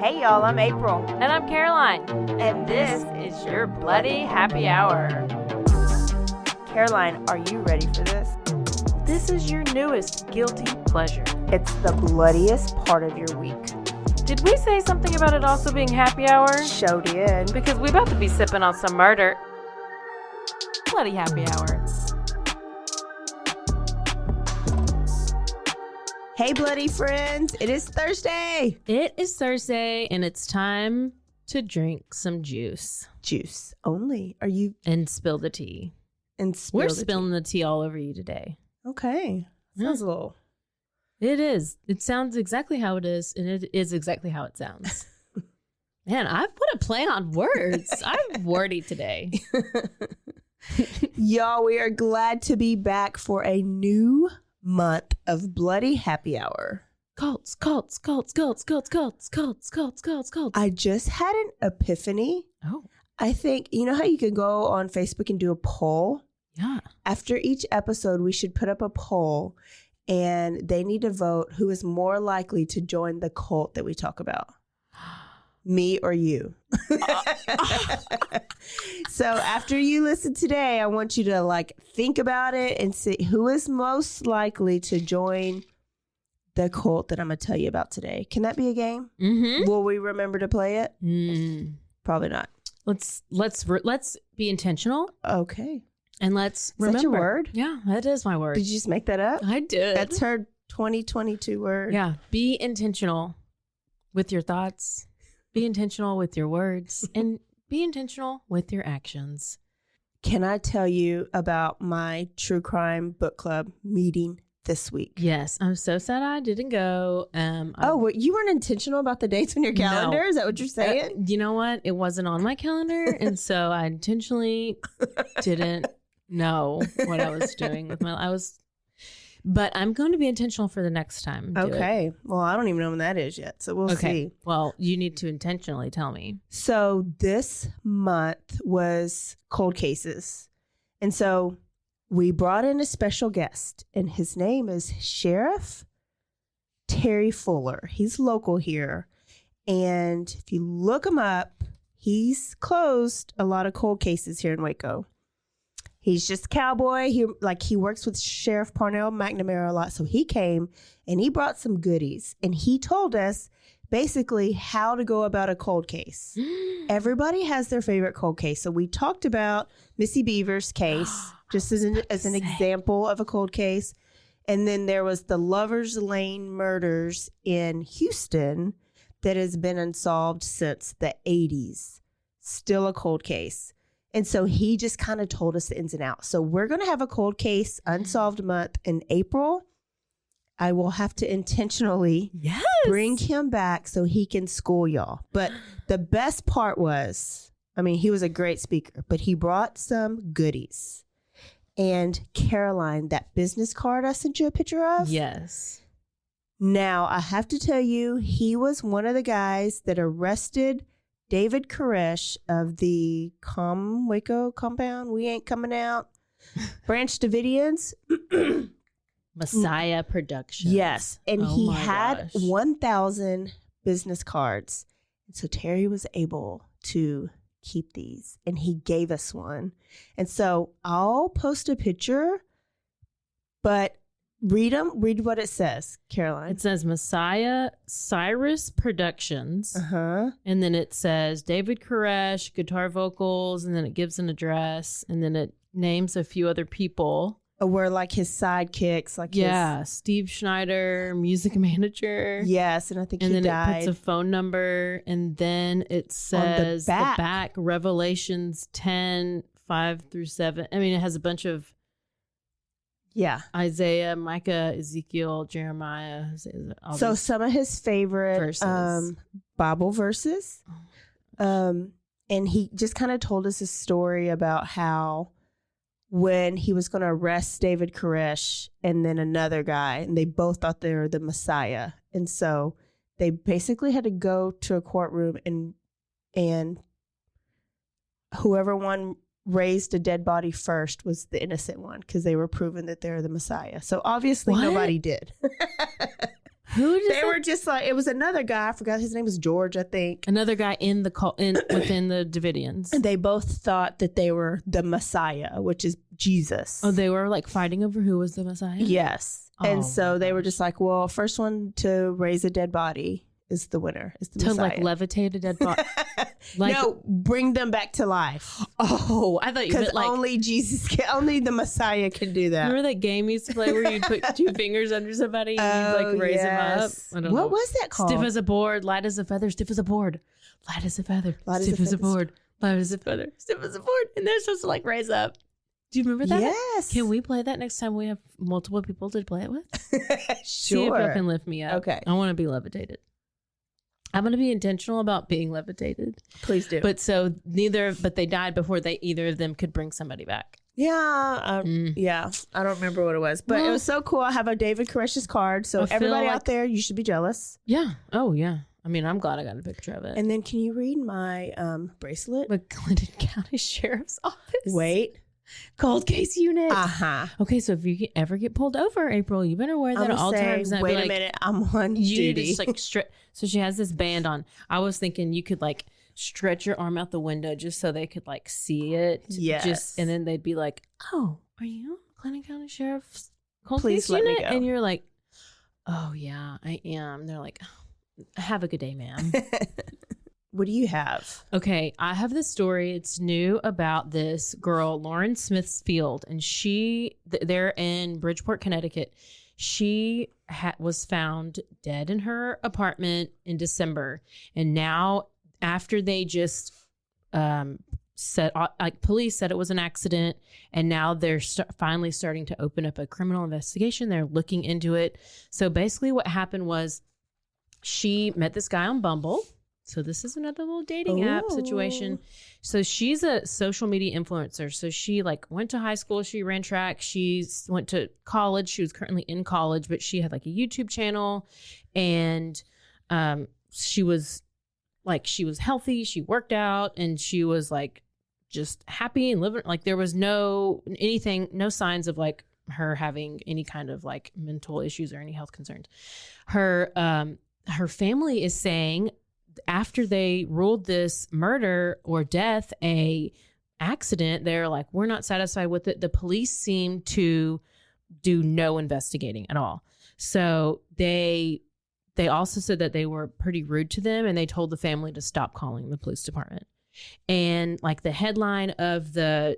Hey y'all, I'm April. And I'm Caroline. And this is your Bloody Happy Hour. Caroline, are you ready for this? This is your newest guilty pleasure. It's the bloodiest part of your week. Did we say something about it also being happy hour? Show did. Because we about to be sipping on some murder. Bloody Happy Hour. Hey bloody friends, it is Thursday. It is Thursday and it's time to drink some juice. Juice only. Are you? And spill the tea. We're spilling the tea all over you today. Okay. Sounds a little. It is. It sounds exactly how it is, and it is exactly how it sounds. Man, I put a play on words. I'm wordy today. Y'all, we are glad to be back for a new month of Bloody Happy Hour. Cults. I just had an epiphany. Oh. I think, you know how you can go on Facebook and do a poll? Yeah. After each episode, we should put up a poll and they need to vote who is more likely to join the cult that we talk about. Me or you. So after you listen today, I want you to think about it and see who is most likely to join the cult that I'm going to tell you about today. Can that be a game? Mm-hmm. Will we remember to play it? Probably not. Let's be intentional. Okay. And let's Is remember. that your word? Yeah, that is my word. Did you just make that up? I did. That's her 2022 word. Yeah. Be intentional with your thoughts. Be intentional with your words. And be intentional with your actions. Can I tell you about my true crime book club meeting this week? Yes. I'm so sad I didn't go. You weren't intentional about the dates on your calendar? No. Is that what you're saying? You know what? It wasn't on my calendar. And so I intentionally didn't know what I was doing with but I'm going to be intentional for the next time. Okay. Well, I don't even know when that is yet. So we'll see. Well, you need to intentionally tell me. So this month was cold cases. And so we brought in a special guest, and his name is Sheriff Terry Fuller. He's local here. And if you look him up, he's closed a lot of cold cases here in Waco. He's just a cowboy. He works with Sheriff Parnell McNamara a lot. So he came and he brought some goodies. And he told us basically how to go about a cold case. Everybody has their favorite cold case. So we talked about Missy Beaver's case, just as an example of a cold case. And then there was the Lovers Lane murders in Houston that has been unsolved since the 80s. Still a cold case. And so he just kind of told us the ins and outs. So we're going to have a cold case unsolved month in April. I will have to intentionally bring him back so he can school y'all. But the best part was, he was a great speaker, but he brought some goodies. And Caroline, that business card I sent you a picture of? Yes. Now, I have to tell you, he was one of the guys that arrested David Koresh of the Waco compound. We ain't coming out. Branch Davidians. Messiah Productions. Yes. And he had 1,000 business cards. So Terry was able to keep these, and he gave us one. And so I'll post a picture, but read what it says, Caroline. It says Messiah Cyrus Productions. And then it says David Koresh, guitar vocals, and then it gives an address, and then it names a few other people. Were his sidekicks, Steve Schneider, music manager. Yes, and I think he died. And then it puts a phone number, and then it says the back Revelations 10:5-7. It has a bunch of Isaiah, Micah, Ezekiel, Jeremiah. So some of his favorite verses. Bible verses. And he just kind of told us a story about how when he was going to arrest David Koresh and then another guy, and they both thought they were the Messiah. And so they basically had to go to a courtroom and whoever won raised a dead body first was the innocent one because they were proving that they're the Messiah. So obviously nobody did. They were just like, it was another guy. I forgot his name was George, I think. Another guy in the within the Davidians. And they both thought that they were the Messiah, which is Jesus. Oh, they were like fighting over who was the Messiah? Yes. And so they were just like, well, first one to raise a dead body is the winner. Is the Messiah. Like levitate a dead body. Like, no, bring them back to life. Oh, I thought you meant like only only the Messiah can do that. Remember that game you used to play where you'd put two fingers under somebody and you'd like raise them up? I don't know. What was that called? Stiff as a board, light as a feather, stiff as a board, light as a feather, stiff as a board, light as a feather, stiff as a board, and they're supposed to like raise up. Do you remember that? Yes. Can we play that next time we have multiple people to play it with? Sure. See if you can lift me up. Okay. I want to be levitated. I'm going to be intentional about being levitated. Please do. But they died before either of them could bring somebody back. Yeah. Yeah. I don't remember what it was, but it was so cool. I have a David Koresh's card. So everybody out there, you should be jealous. Yeah. Oh, yeah. I mean, I'm glad I got a picture of it. And then can you read my bracelet? McClendon County Sheriff's Office. Wait. Cold case unit. Uh-huh. Okay, so if you ever get pulled over, April, you better wear that at all times. Wait a minute, I'm on duty. Just like so she has this band on. I was thinking you could like stretch your arm out the window just so they could like see it. Yes. And then they'd be like, "Oh, are you McClendon County Sheriff's Cold Please case let unit?" me go. And you're like, "Oh yeah, I am." They're like, "Have a good day, ma'am." What do you have? Okay, I have this story. It's new about this girl, Lauren Smithfield, and they're in Bridgeport, Connecticut. She was found dead in her apartment in December, and now after they just police said it was an accident, and now they're finally starting to open up a criminal investigation. They're looking into it. So basically, what happened was she met this guy on Bumble. So this is another little dating app situation. So she's a social media influencer. So she like went to high school. She ran track. She went to college. She was currently in college, but she had like a YouTube channel, and she was healthy. She worked out, and she was like just happy and living. Like there was no signs of like her having any kind of like mental issues or any health concerns. Her family is saying, after they ruled this murder or death a accident, they're like, we're not satisfied with it. The police seem to do no investigating at all. So they also said that they were pretty rude to them, and they told the family to stop calling the police department. And like the headline of the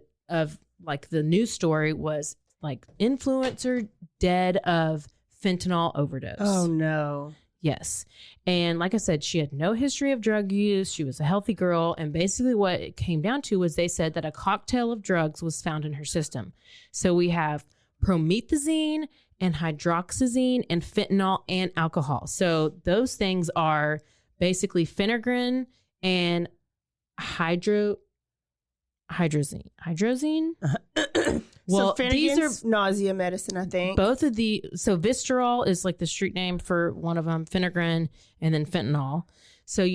news story was like, influencer dead of fentanyl overdose. Oh no. Yes. And like I said, she had no history of drug use. She was a healthy girl. And basically what it came down to was they said that a cocktail of drugs was found in her system. So we have promethazine and hydroxyzine and fentanyl and alcohol. So those things are basically phenergan and hydrozine. Well, so these are nausea medicine, I think. So Vistarol is like the street name for one of them, phenergan, and then fentanyl. So,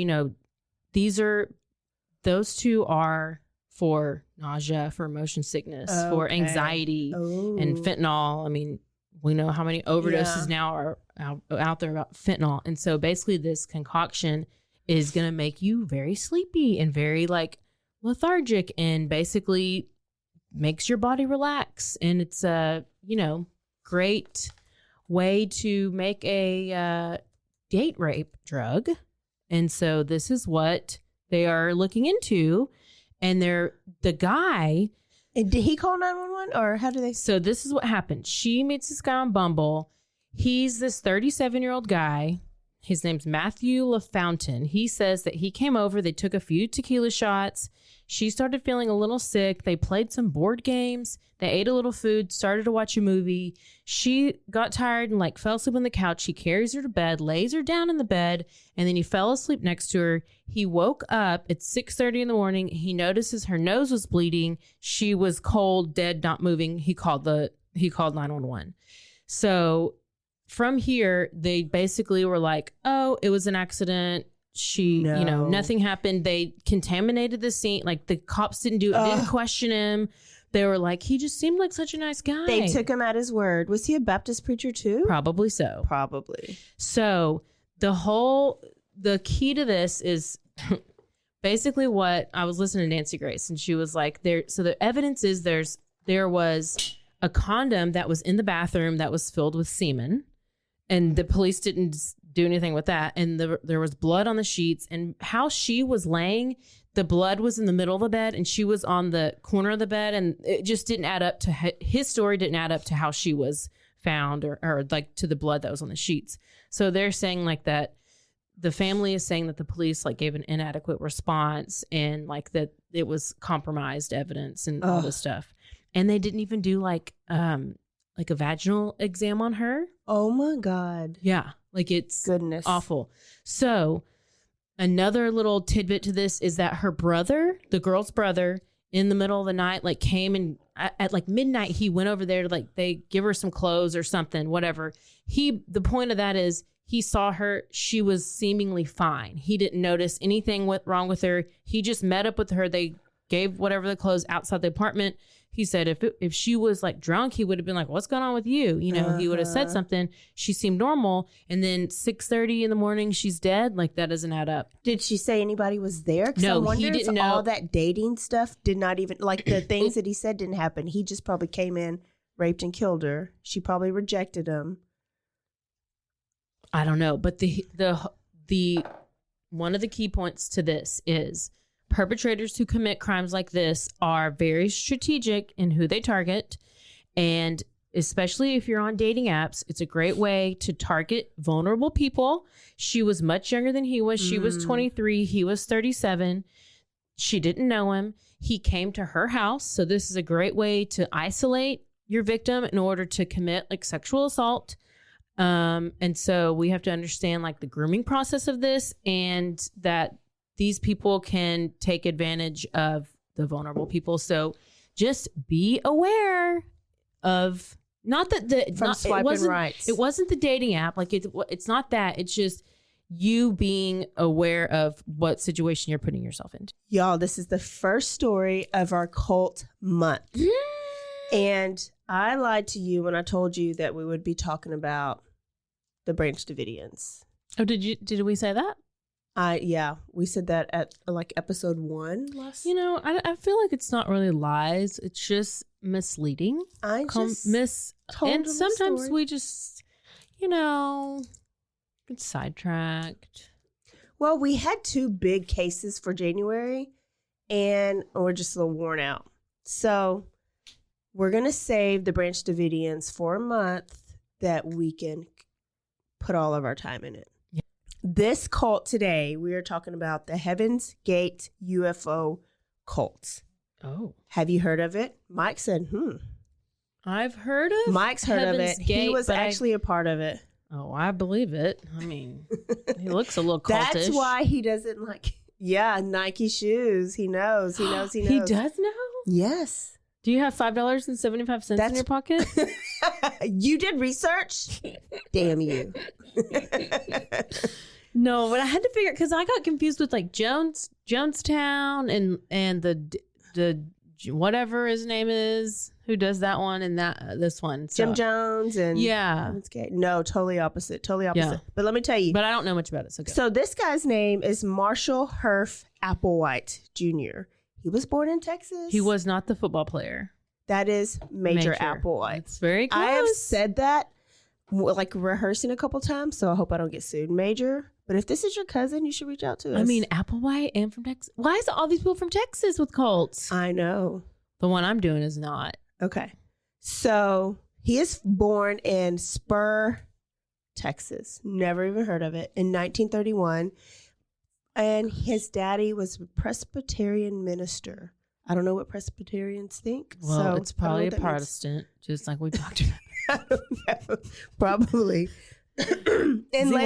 those two are for nausea, for motion sickness, for anxiety, and fentanyl. I mean, we know how many overdoses now are out there about fentanyl. And so basically this concoction is going to make you very sleepy and very like lethargic, and basically makes your body relax. And it's a, great way to make a date rape drug. And so this is what they are looking into. And the guy. And did he call 911 or how do they? So this is what happened. She meets this guy on Bumble. He's this 37-year-old guy. His name's Matthew LaFountain. He says that he came over. They took a few tequila shots. She started feeling a little sick. They played some board games. They ate a little food, started to watch a movie. She got tired and like fell asleep on the couch. He carries her to bed, lays her down in the bed, and then he fell asleep next to her. He woke up at 6:30 in the morning. He notices her nose was bleeding. She was cold, dead, not moving. He called 911. So from here, they basically were like, oh, it was an accident. Nothing happened. They contaminated the scene. Like the cops didn't question him They were like, he just seemed like such a nice guy. They took him at his word. Was he a Baptist preacher too? Probably so. Probably. So the key to this is basically what I was listening to Nancy Grace, and she was like, so the evidence is there was a condom that was in the bathroom that was filled with semen, and the police didn't do anything with that. And there was blood on the sheets, and how she was laying, the blood was in the middle of the bed and she was on the corner of the bed, and it just didn't add up to his story, didn't add up to how she was found or like to the blood that was on the sheets. So they're saying like that the family is saying that the police like gave an inadequate response and like that it was compromised evidence and all this stuff. And they didn't even do like a vaginal exam on her. Oh my God. Yeah. Like it's goodness awful. So another little tidbit to this is that her brother, the girl's brother, in the middle of the night, like came and at like midnight, he went over there to like, they give her some clothes or something, whatever. The point of that is he saw her. She was seemingly fine. He didn't notice anything wrong with her. He just met up with her. They gave whatever the clothes outside the apartment. He said if she was like drunk, he would have been like, what's going on with you? You know, he would have said something. She seemed normal. And then 6:30 in the morning, she's dead. Like that doesn't add up. Did she say anybody was there? No, I wonder he didn't if know. all that dating stuff did not even, like the things that he said didn't happen. He just probably came in, raped and killed her. She probably rejected him. I don't know. But the one of the key points to this is perpetrators who commit crimes like this are very strategic in who they target. And especially if you're on dating apps, it's a great way to target vulnerable people. She was much younger than he was. She was 23. He was 37. She didn't know him. He came to her house. So this is a great way to isolate your victim in order to commit like sexual assault. And so we have to understand like the grooming process of this, and that these people can take advantage of the vulnerable people. So just be aware of, not that swiping rights. It wasn't the dating app. Like it's not that. It's just you being aware of what situation you're putting yourself into. Y'all, this is the first story of our cult month. And I lied to you when I told you that we would be talking about the Branch Davidians. Oh, did we say that? Yeah, we said that at like episode 1 last. You know, I feel like it's not really lies. It's just misleading. I just told and them sometimes story. we just, you know, get sidetracked. Well, we had 2 big cases for January, and we're just a little worn out. So we're gonna save the Branch Davidians for a month that we can put all of our time in it. This cult today, we are talking about the Heaven's Gate UFO cult. Oh. Have you heard of it? Mike said, I've heard of Mike's heard of Heaven's it. Gate, He was actually a part of it. Oh, I believe it. I mean, he looks a little cultish. That's why he doesn't like, Nike shoes. He knows. He knows. He does know? Yes. Do you have $5.75 in your pocket? You did research? Damn you. No, but I had to figure, because I got confused with like Jonestown and the whatever his name is, who does that one and this one. So, Jim Jones and no, totally opposite. Yeah. But let me tell you. But I don't know much about it. So this guy's name is Marshall Herff Applewhite Jr. He was born in Texas. He was not the football player. That is Major Applewhite. It's very close. I have said that, like rehearsing a couple times, so I hope I don't get sued, Major. But if this is your cousin, you should reach out to us. I mean, Applewhite and from Texas. Why is all these people from Texas with cults? I know. The one I'm doing is not. Okay. So he is born in Spur, Texas. Never even heard of it. In 1931. And his daddy was a Presbyterian minister. I don't know what Presbyterians think. Well, so it's probably a Protestant, just like we talked about. I don't know. Probably. And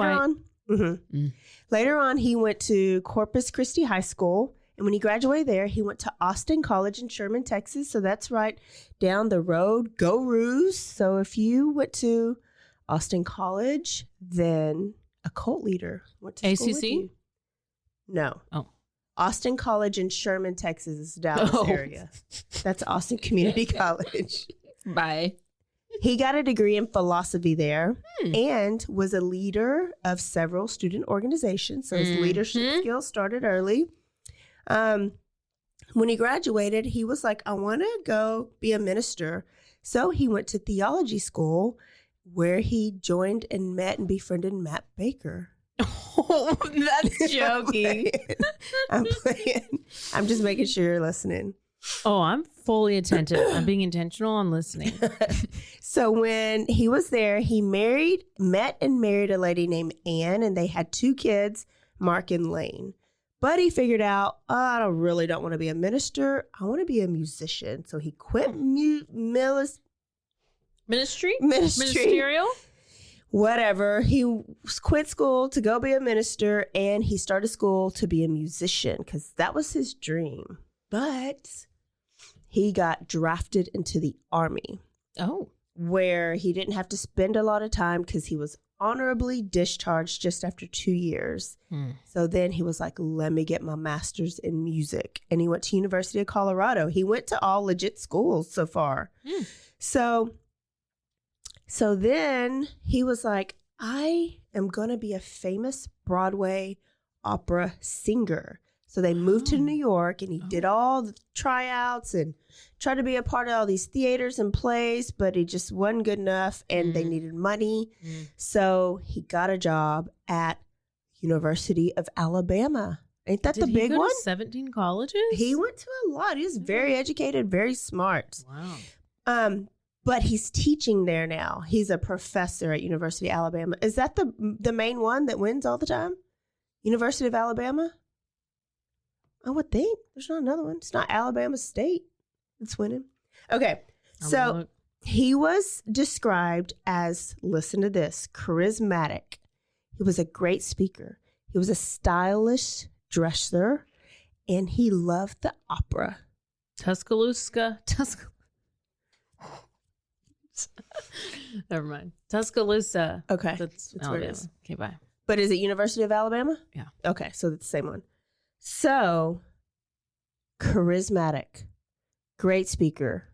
later on, he went to Corpus Christi High School. And when he graduated there, he went to Austin College in Sherman, Texas. So that's right down the road. Go Roos. So if you went to Austin College, then a cult leader went to school with ACC? you. No. Oh. Austin College in Sherman, Texas, is Dallas area. That's Austin Community College. Bye. He got a degree in philosophy there and was a leader of several student organizations. So his leadership skills started early. When he graduated, he was like, I want to go be a minister. So he went to theology school where he joined and met and befriended Matt Baker. Oh, that's joking. I'm playing. I'm just making sure you're listening. Oh, I'm fully attentive. I'm being intentional on listening. So when he was there, he met and married a lady named Anne, and they had 2 kids, Mark and Lane. But he figured out, I don't want to be a minister. I want to be a musician. So he quit Ministerial? Whatever. He quit school to go be a minister, and he started school to be a musician because that was his dream. But he got drafted into the Army. Oh. Where he didn't have to spend a lot of time because he was honorably discharged just after 2 years. So then he was like, let me get my master's in music. And he went to University of Colorado. He went to all legit schools so far. So then he was like, I am going to be a famous Broadway opera singer. So they moved to New York, and he did all the tryouts and tried to be a part of all these theaters and plays, but he just wasn't good enough, and they needed money. So he got a job at University of Alabama. Ain't that the big one? 17 colleges? He went to a lot. He was very educated, very smart. Wow. But he's teaching there now. He's a professor at University of Alabama. Is that the main one that wins all the time? University of Alabama? I would think. There's not another one. It's not Alabama State that's winning. Okay. So he was described as, listen to this, charismatic. He was a great speaker. He was a stylish dresser, and he loved the opera. Tuscaloosa. Never mind. Tuscaloosa. Okay. That's where it Alabama. is. Okay, bye. But is it University of Alabama? Yeah. Okay, so it's the same one. So, charismatic, great speaker,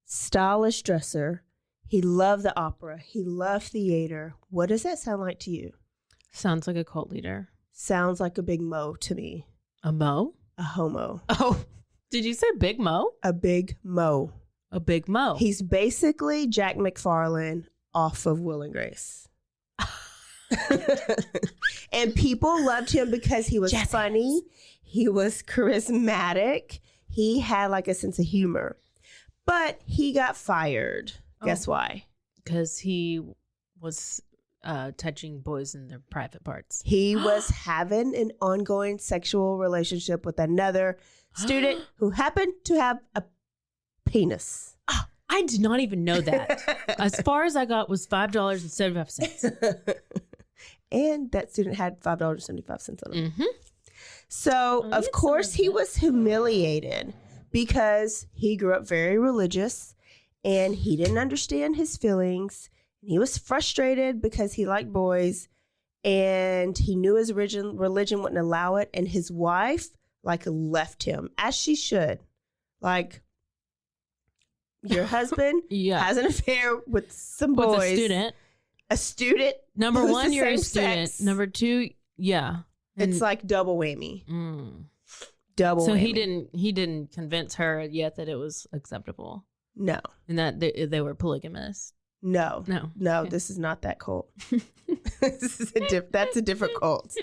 stylish dresser. He loved the opera. He loved theater. What does that sound like to you? Sounds like a cult leader. Sounds like a big mo to me. A mo? A homo. Oh, did you say big mo? A big mo. A big mo. He's basically Jack McFarlane off of Will and Grace. And people loved him because he was funny. He was charismatic. He had like a sense of humor. But he got fired. Guess why? Because he was touching boys in their private parts. He was having an ongoing sexual relationship with another student who happened to have a penis. Oh, I did not even know that. As far as I got was $5.75. And that student had $5.75 on it. Mm-hmm. So, of course, he was humiliated because he grew up very religious and he didn't understand his feelings. He was frustrated because he liked boys and he knew his religion wouldn't allow it. And his wife, like, left him, as she should. Like, your husband has an affair with some boys. With a student. A student. Number one, you're a student. Sex. Number two, yeah. It's like double whammy. Double so whammy. he didn't convince her yet that it was acceptable. No. And that they were polygamous. No. Okay. This is not that cult. This is that's a different cult.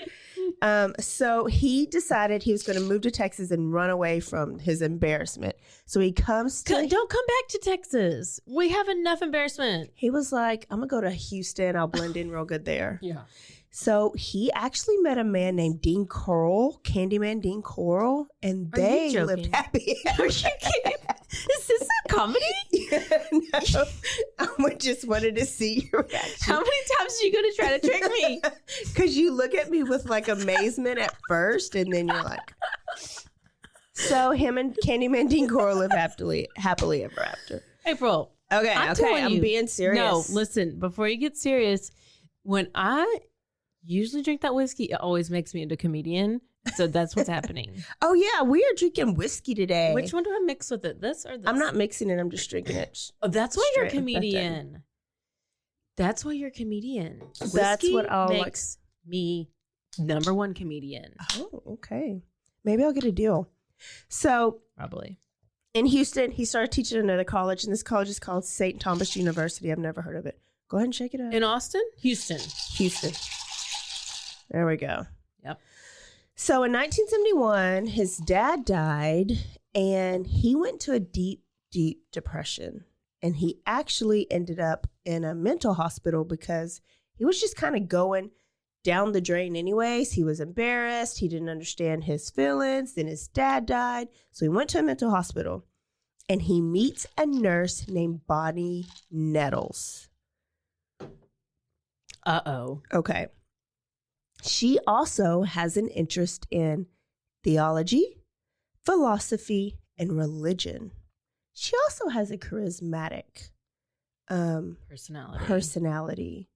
So he decided he was going to move to Texas and run away from his embarrassment. So he comes to... Don't come back to Texas. We have enough embarrassment. He was like, I'm going to go to Houston. I'll blend in real good there. Yeah. So he actually met a man named Dean Coral, Candyman Dean Coral, and they lived happy. Are you kidding? Is this a comedy? No, I just wanted to see your reaction. How many times are you going to try to trick me? Because you look at me with like amazement at first, and then you're like... So him and Candyman Dean Coral live happily ever after. April. Okay, I'm being serious. No, listen, before you get serious, when I usually drink that whiskey, it always makes me into comedian. So that's what's happening. Oh, yeah. We are drinking whiskey today. Which one do I mix with it? This or this? I'm not mixing it. I'm just drinking it. Oh, that's why you're a straight like that comedian. That's why you're a comedian. That's Whiskey what I'll makes me number one comedian. Oh, okay. Maybe I'll get a deal. So Probably. in Houston, he started teaching at another college, and this college is called St. Thomas University. I've never heard of it. Go ahead and check it out. In Austin? Houston. There we go. Yep. So in 1971, his dad died, and he went to a deep, deep depression. And he actually ended up in a mental hospital because he was just kind of going down the drain anyways. He was embarrassed. He didn't understand his feelings. Then his dad died. So he went to a mental hospital, and he meets a nurse named Bonnie Nettles. Uh-oh. Okay. She also has an interest in theology, philosophy, and religion. She also has a charismatic personality.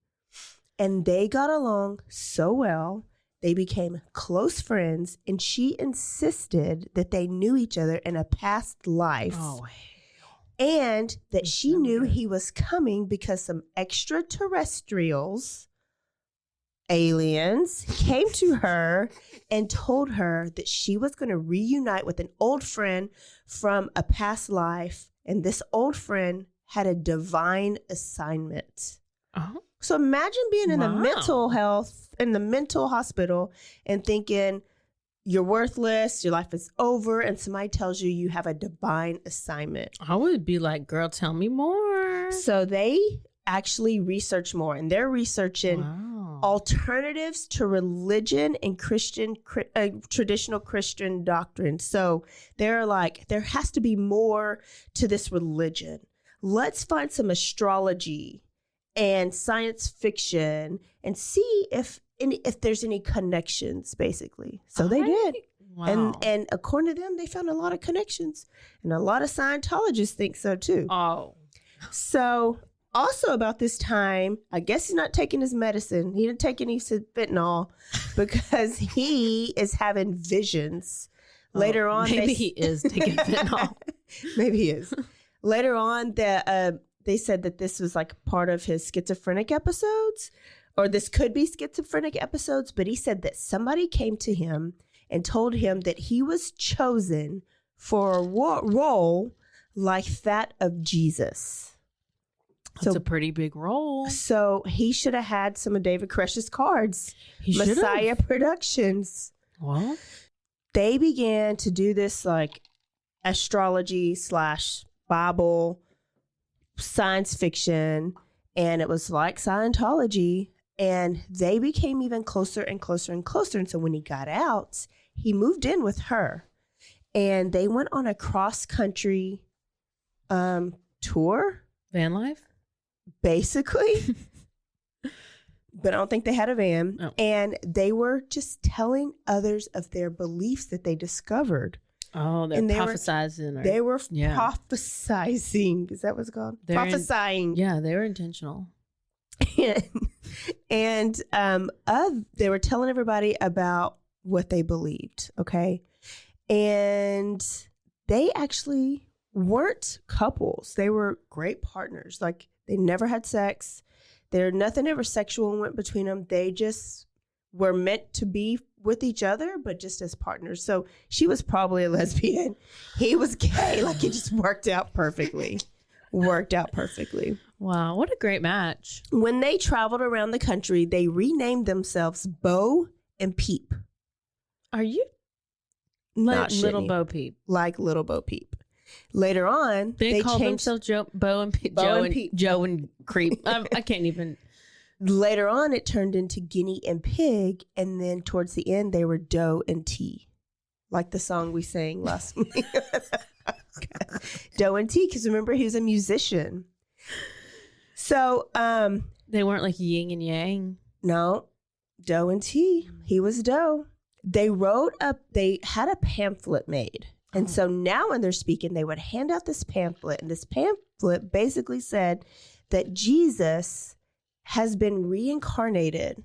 And they got along so well. They became close friends, and she insisted that they knew each other in a past life. Oh, and that she knew he was coming because some extraterrestrials, aliens, came to her and told her that she was going to reunite with an old friend from a past life. And this old friend had a divine assignment. Oh. So imagine being in the mental hospital and thinking you're worthless, your life is over, and somebody tells you you have a divine assignment. I would be like, girl, tell me more. So they actually research more, and they're researching alternatives to religion and traditional Christian doctrine. So they're like, there has to be more to this religion. Let's find some astrology and science fiction and see if there's any connections, basically. So they did. Wow. And according to them, they found a lot of connections. And a lot of Scientologists think so too. Oh. So also about this time, I guess he's not taking his medicine. He didn't take any fentanyl because he is having visions. Later on, maybe he is taking fentanyl. Maybe he is. Later on, they said that this was like part of his schizophrenic episodes, or this could be schizophrenic episodes, but he said that somebody came to him and told him that he was chosen for a role like that of Jesus. That's a pretty big role. So he should have had some of David Koresh's cards. He Messiah Productions. Well, they began to do this like astrology / Bible science fiction, and it was like Scientology, and they became even closer and closer and closer. And so when he got out, he moved in with her, and they went on a cross-country tour. Van life? Basically. But I don't think they had a van. Oh. And they were just telling others of their beliefs that they discovered. Oh, they're prophesizing. They were prophesizing. Is that what's called? Prophesying. They were intentional. And they were telling everybody about what they believed. Okay. And they actually weren't couples. They were great partners. Like, they never had sex. Nothing ever sexual went between them. They just were meant to be with each other, but just as partners. So she was probably a lesbian. He was gay. Like, it just worked out perfectly. Wow, what a great match. When they traveled around the country, they renamed themselves Bo and Peep. Are you Not Little shitty. Bo Peep? Like Little Bo Peep. Later on, They called changed themselves Bo and Peep. Joe and Creep. I can't even. Later on, it turned into Guinea and Pig, and then towards the end, they were Doe and T, like the song we sang last week. Doe and T, because remember, he was a musician. So They weren't like yin and yang. No, Doe and T. He was Doe. They had a pamphlet made. And so now when they're speaking, they would hand out this pamphlet. And this pamphlet basically said that Jesus has been reincarnated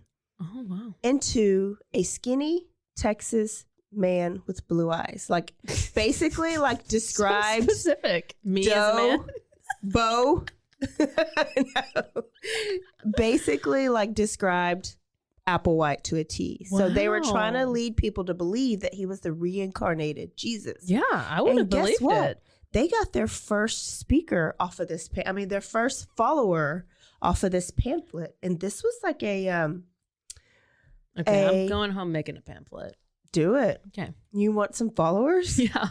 into a skinny Texas man with blue eyes. Like basically like describes so specific. Me as a man. Bo. No. Basically like described Applewhite to a T. So they were trying to lead people to believe that he was the reincarnated Jesus. Yeah, I would have believed it. They got their first speaker off of this. Their first follower off of this pamphlet, and this was like a. Okay, I'm going home making a pamphlet. Do it. Okay. You want some followers? Yeah.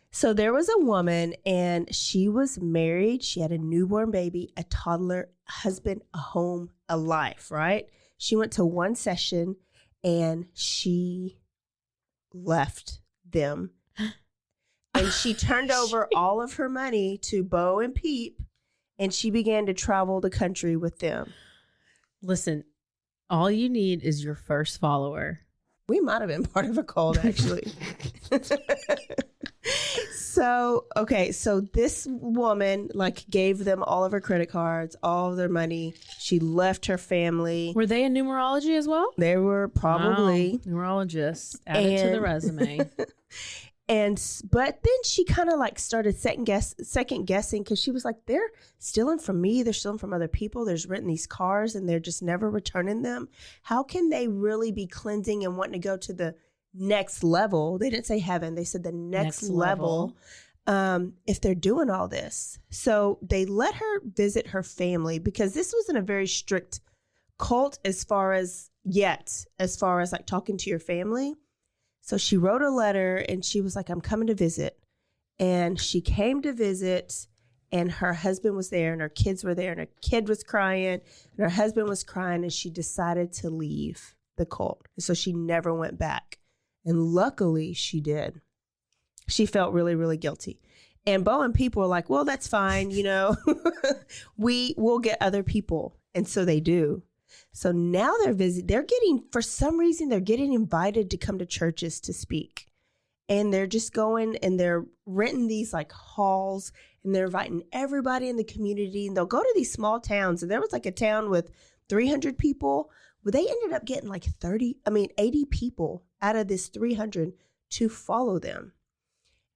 So there was a woman, and she was married. She had a newborn baby, a toddler, husband, a home, a life. Right. She went to one session, and she left them. And she turned over all of her money to Bo and Peep, and she began to travel the country with them. Listen, all you need is your first follower. We might have been part of a cult, actually. So this woman gave them all of her credit cards, all of their money. She left her family. Were they in numerology as well? They were probably. Wow. Numerologists. Add it to the resume. But then she kind of started second guessing because she was like, they're stealing from me. They're stealing from other people. There's renting these cars and they're just never returning them. How can they really be cleansing and wanting to go to the next level? They didn't say heaven. They said the next level. If they're doing all this. So they let her visit her family because this wasn't a very strict cult as far as talking to your family. So she wrote a letter and she was like, I'm coming to visit. And she came to visit and her husband was there and her kids were there and her kid was crying and her husband was crying and she decided to leave the cult. And so she never went back. And luckily she did. She felt really, really guilty. And Bo and people were like, well, that's fine. We'll get other people. And so they do. So now they're for some reason, they're getting invited to come to churches to speak. And they're just going and they're renting these like halls and they're inviting everybody in the community. And they'll go to these small towns. And there was like a town with 300 people. Well, they ended up getting like 80 people out of this 300 to follow them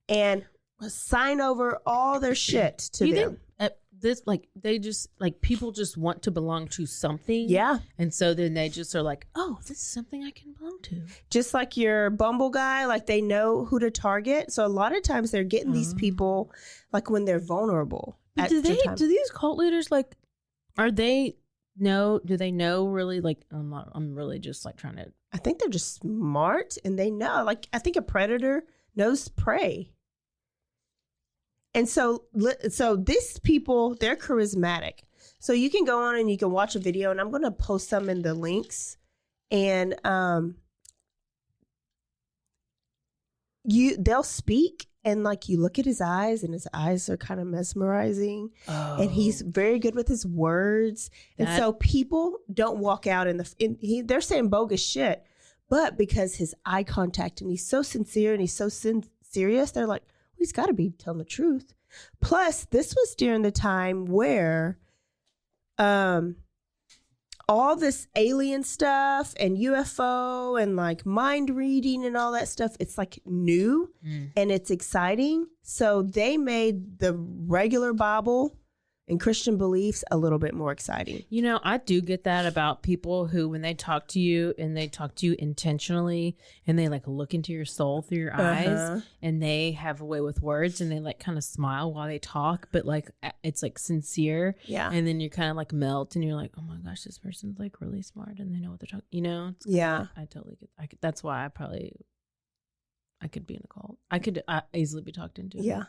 and sign over all their shit to them. People just want to belong to something. Yeah. And so then they just are like, oh, this is something I can belong to. Just like your Bumble guy, like they know who to target. So a lot of times they're getting these people like when they're vulnerable. Do these cult leaders do they know really I'm really just trying to. I think they're just smart and they know, I think a predator knows prey. And so these people, they're charismatic. So you can go on and you can watch a video, and I'm going to post some in the links. And they'll speak, and you look at his eyes, and his eyes are kind of mesmerizing. Oh. And he's very good with his words. And so people don't walk out they're saying bogus shit, but because his eye contact and he's so sincere and he's so serious, they're like, he's got to be telling the truth. Plus, this was during the time where all this alien stuff and UFO and mind reading and all that stuff, it's new and it's exciting. So they made the regular Bible and Christian beliefs a little bit more exciting. I do get that about people who, when they talk to you and they talk to you intentionally and they look into your soul through your eyes and they have a way with words and they kind of smile while they talk, but it's sincere. Yeah. And then you kind of melt and you're like, oh my gosh, this person's really smart and they know what they're talking, Yeah. I totally get that's why I could be in a cult. I could easily be talked into. Yeah.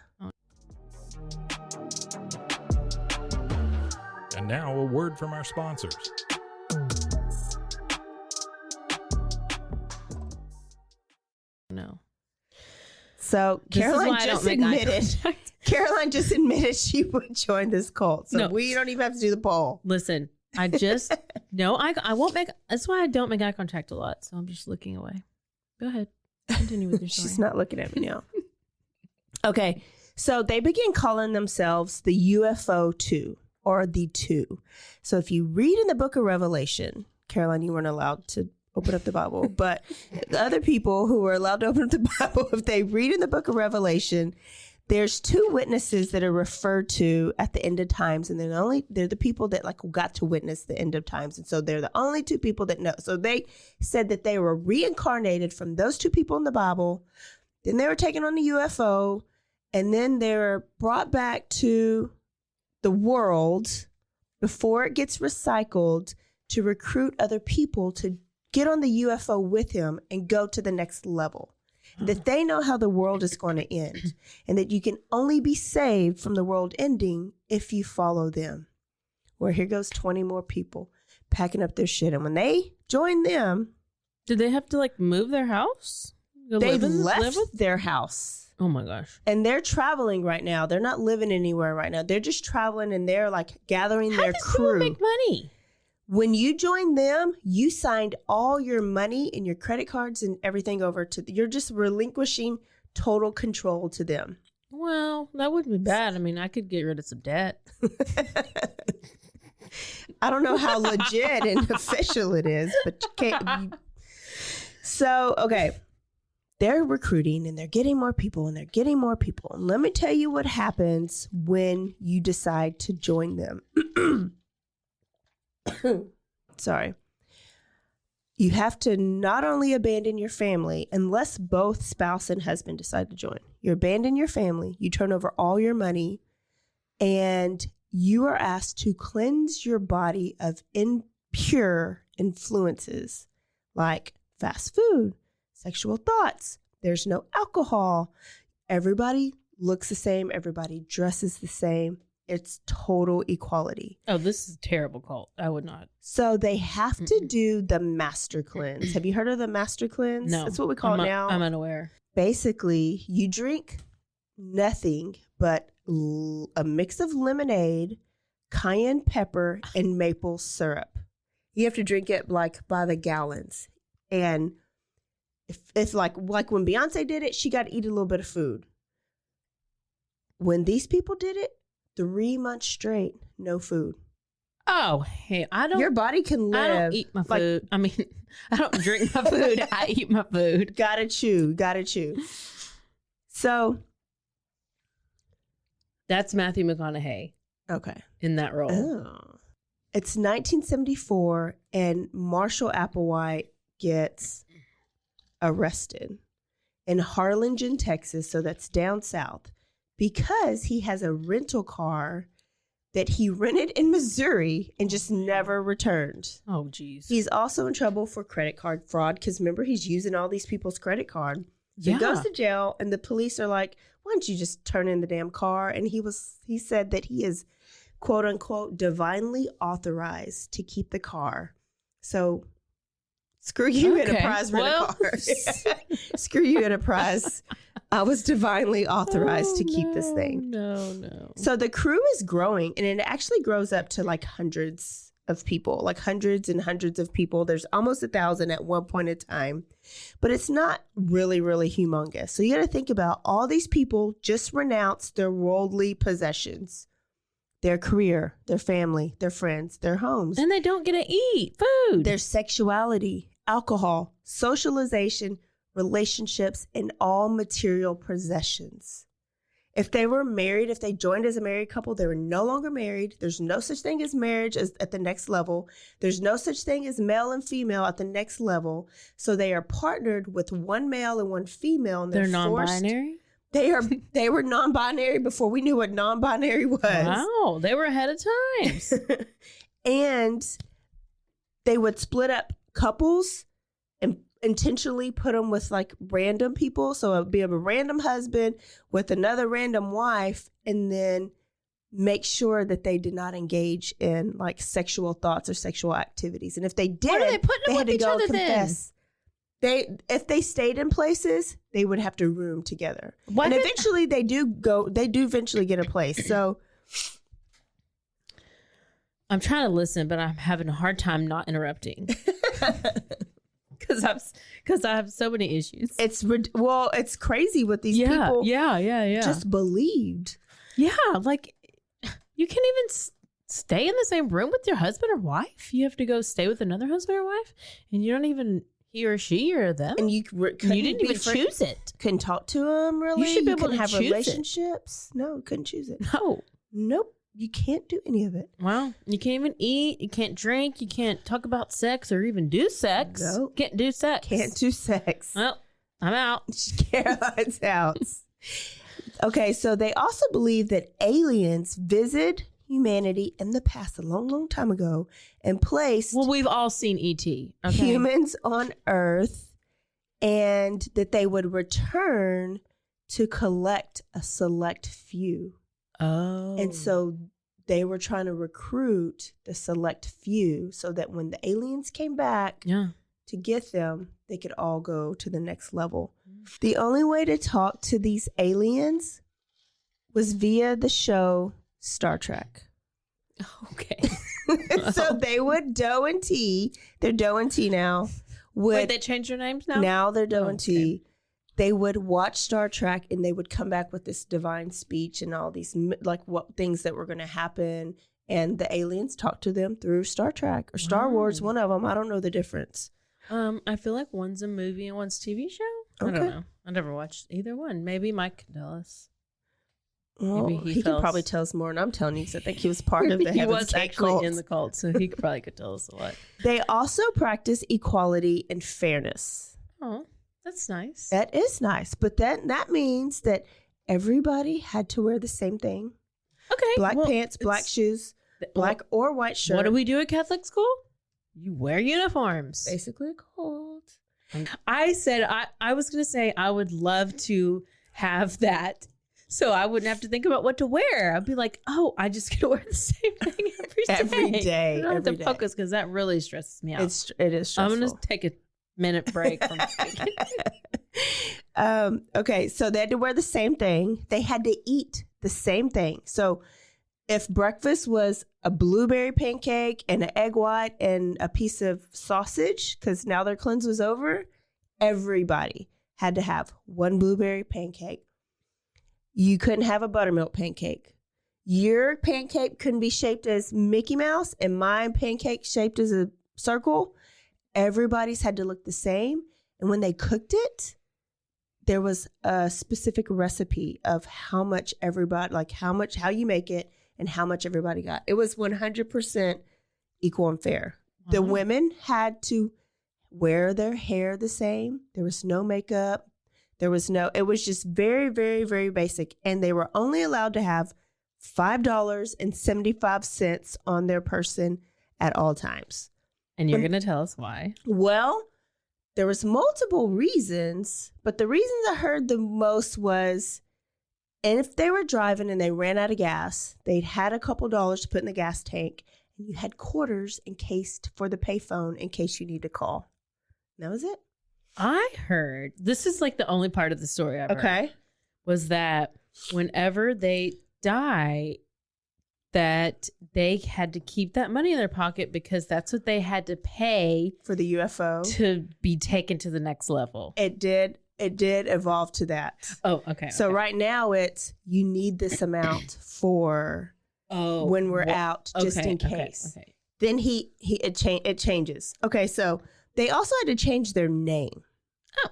And now a word from our sponsors. No. So Caroline just admitted she would join this cult. So we don't even have to do the poll. Listen, I just I won't make. That's why I don't make eye contact a lot. So I'm just looking away. Go ahead. Continue with your story. She's not looking at me now. Okay. So they began calling themselves the UFO 2. Or the 2. So if you read in the book of Revelation, Caroline, you weren't allowed to open up the Bible. But the other people who are allowed to open up the Bible, if they read in the book of Revelation, there's two witnesses that are referred to at the end of times, and they're the people that like got to witness the end of times, and so they're the only two people that know. So they said that they were reincarnated from those two people in the Bible. Then they were taken on the UFO, and then they were brought back to the world before it gets recycled to recruit other people to get on the UFO with him and go to the next level. That they know how the world is going to end, and that you can only be saved from the world ending if you follow them. Well, here goes 20 more people packing up their shit. And when they join them, did they have to like move their house? They left their house. Oh my gosh. And they're traveling right now. They're not living anywhere right now. They're just traveling, and they're like gathering their crew. How does people make money? When you join them, you signed all your money and your credit cards and everything over to you're just relinquishing total control to them. Well, that wouldn't be bad. I mean, I could get rid of some debt. I don't know how legit and official it is, but you can't. So, okay. They're recruiting, and they're getting more people, and they're getting more people. And let me tell you what happens when you decide to join them. Sorry. You have to not only abandon your family, unless both spouse and husband decide to join. You abandon your family, you turn over all your money, and you are asked to cleanse your body of impure influences like fast food, sexual thoughts. There's no alcohol. Everybody looks the same. Everybody dresses the same. It's total equality. Oh, this is a terrible cult. I would not. So they have to do the master cleanse. Have you heard of the master cleanse? No. That's what we call it now. I'm unaware. Basically, you drink nothing but a mix of lemonade, cayenne pepper, and maple syrup. You have to drink it like by the gallons. And if like when Beyonce did it, she got to eat a little bit of food. When these people did it, 3 months straight, no food. Oh, hey, I don't. Your body can live. I don't eat my food. I mean, I don't drink my food. I eat my food. Gotta chew. So. That's Matthew McConaughey. Okay. In that role. Oh. It's 1974, and Marshall Applewhite gets arrested in Harlingen, Texas. So that's down south. Because he has a rental car that he rented in Missouri and just never returned. Oh, geez. He's also in trouble for credit card fraud because remember, he's using all these people's credit card. So Yeah. He goes to jail, and the police are like, why don't you just turn in the damn car? And he said that he is, quote unquote, divinely authorized to keep the car. So screw you, Okay. Enterprise, rent a car. Screw you, Enterprise. I was divinely authorized to keep this thing. No. So the crew is growing, and it actually grows up to like hundreds of people, like hundreds and hundreds of people. There's almost 1,000 at one point in time, but it's not really, really humongous. So you got to think about all these people just renounced their worldly possessions, their career, their family, their friends, their homes. And they don't get to eat food. Their sexuality, alcohol, socialization, relationships, and all material possessions. If they were married, if they joined as a married couple, they were no longer married. There's no such thing as marriage at the next level. There's no such thing as male and female at the next level. So they are partnered with one male and one female. And They're forced- non-binary? They were non-binary before we knew what non-binary was. Wow, they were ahead of times. And they would split up couples and intentionally put them with like random people. So it would be a random husband with another random wife, and then make sure that they did not engage in like sexual thoughts or sexual activities. And if they did, What are they putting them had with to each go other confess. If they stayed in places, they would have to room together. Why and did- eventually they do eventually get a place. So I'm trying to listen, but I'm having a hard time not interrupting. Because I have so many issues. it's crazy what these people Yeah. just believed. Yeah, like you can't even stay in the same room with your husband or wife. You have to go stay with another husband or wife, and you don't even he or she or them. And you didn't even choose it. Couldn't talk to them really. You should be able to have choose relationships. No, couldn't choose it. No. Nope. You can't do any of it. Well, you can't even eat. You can't drink. You can't talk about sex or even do sex. No. Can't do sex. Can't do sex. Well, I'm out. Caroline's house. Okay, so they also believe that aliens visit humanity in the past a long, long time ago and placed Well, we've all seen E.T. Okay? humans on Earth, and that they would return to collect a select few. Oh. And so they were trying to recruit the select few so that when the aliens came back to get them, they could all go to the next level. The only way to talk to these aliens was via the show Star Trek. Okay. So they would Doe and T. They're Doe and T now. Wait, they changed their names now? Now they're Doe and okay. T. They would watch Star Trek and they would come back with this divine speech and all these like what things that were going to happen. And the aliens talked to them through Star Trek or Star Wars. One of them. I don't know the difference. I feel like one's a movie and one's TV show. Okay. I don't know. I never watched either one. Maybe Mike can tell us. Well, Maybe he can probably tell us more than I'm telling you because I think he was part of the he Heaven's was Gate actually cult. in the cult, so he probably could tell us a lot. They also practice equality and fairness. Oh, that's nice. That is nice, but that means that everybody had to wear the same thing. Okay. Black pants, black shoes, black or white shirt. What do we do at Catholic school? You wear uniforms. Basically a cult. I said I was going to say I would love to have that so I wouldn't have to think about what to wear. I'd be like, oh, I just get to wear the same thing every day. I don't have to focus because that really stresses me out. It is stressful. I'm going to take a minute break from speaking. Okay, so they had to wear the same thing. They had to eat the same thing. So if breakfast was a blueberry pancake and an egg white and a piece of sausage, because now their cleanse was over, everybody had to have one blueberry pancake. You couldn't have a buttermilk pancake. Your pancake couldn't be shaped as Mickey Mouse and my pancake shaped as a circle. Everybody's had to look the same. And when they cooked it, there was a specific recipe of how much everybody, like how you make it and how much everybody got. It was 100% equal and fair. The women had to wear their hair the same. There was no makeup. It was just very, very, very basic. And they were only allowed to have $5.75 on their person at all times. And you're going to tell us why. Well, there was multiple reasons, but the reasons I heard the most was, and if they were driving and they ran out of gas, they'd had a couple dollars to put in the gas tank, and you had quarters encased for the payphone in case you need to call. And that was it. I heard, this is like the only part of the story I've heard, was that whenever they die, that they had to keep that money in their pocket because that's what they had to pay for the UFO to be taken to the next level. It did evolve to that. Oh, okay. So right now it's you need this amount for when we're out, just in case. Okay. Then it changes. Okay, so they also had to change their name. Oh.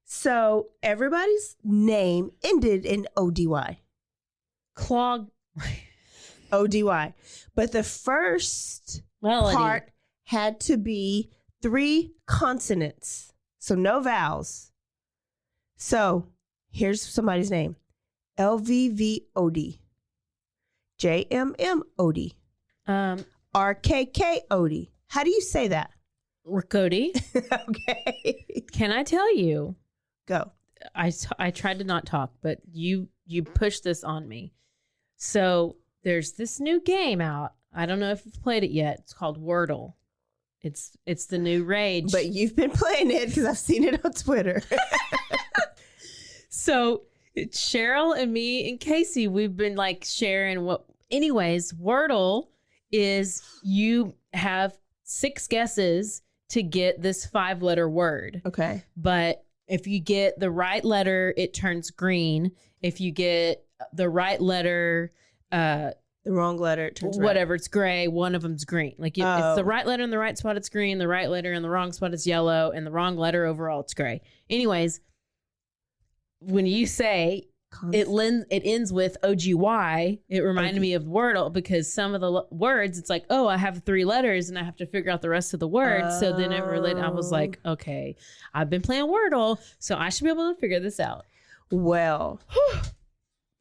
So everybody's name ended in ODY. Clog. ODY. But the first part had to be 3 consonants. So no vowels. So here's somebody's name. LVVOD. JMMOD. RKKOD. How do you say that? Cody. Okay. Can I tell you? Go. I tried to not talk, but you pushed this on me. So there's this new game out. I don't know if you've played it yet. It's called Wordle. It's the new rage. But you've been playing it because I've seen it on Twitter. So Cheryl and me and Casey, we've been like sharing what. Anyways, Wordle is you have 6 guesses to get this 5-letter word. Okay. But if you get the right letter, it turns green. If you get the right letter, the The wrong letter, it turns red. Whatever, it's gray. One of them's green. Like it's the right letter in the right spot, it's green. The right letter in the wrong spot, it's yellow. And the wrong letter overall, it's gray. Anyways, when you say it ends with OGY, it reminded me of Wordle because some of the words, it's like, oh, I have 3 letters and I have to figure out the rest of the words. So then it related. I was like, okay, I've been playing Wordle, so I should be able to figure this out. Well,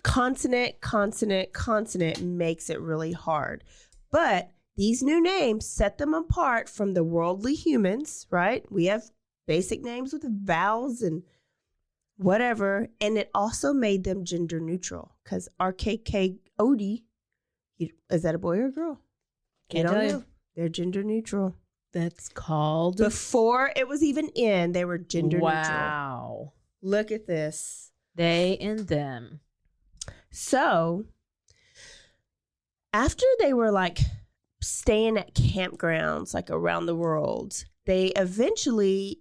consonant makes it really hard. But these new names set them apart from the worldly humans, right? We have basic names with vowels and whatever. And it also made them gender neutral because RKKOD, is that a boy or a girl? Can't tell you. They're gender neutral. That's called... Before it was even in, they were gender neutral. Wow. Look at this. They and them. So, after they were like staying at campgrounds like around the world, they eventually,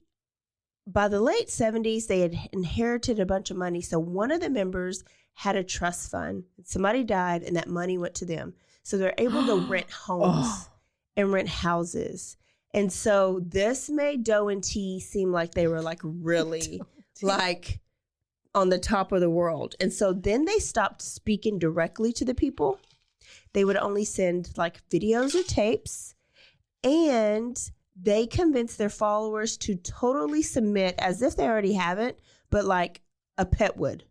by the late 70s, they had inherited a bunch of money. So one of the members had a trust fund. Somebody died and that money went to them. So they're able to rent homes and rent houses. And so this made Doe and T seem like they were like really like on the top of the world. And so then they stopped speaking directly to the people. They would only send like videos or tapes, and they convinced their followers to totally submit as if they already haven't, but like a pet would.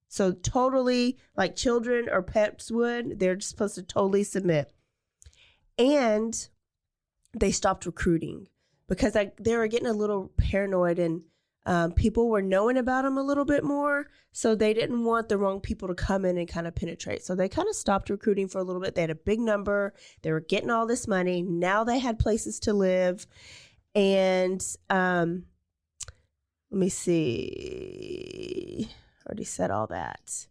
So totally like children or pets would, they're just supposed to totally submit. And they stopped recruiting because they were getting a little paranoid, and people were knowing about them a little bit more. So they didn't want the wrong people to come in and kind of penetrate. So they kind of stopped recruiting for a little bit. They had a big number. They were getting all this money. Now they had places to live. And let me see. Already said all that.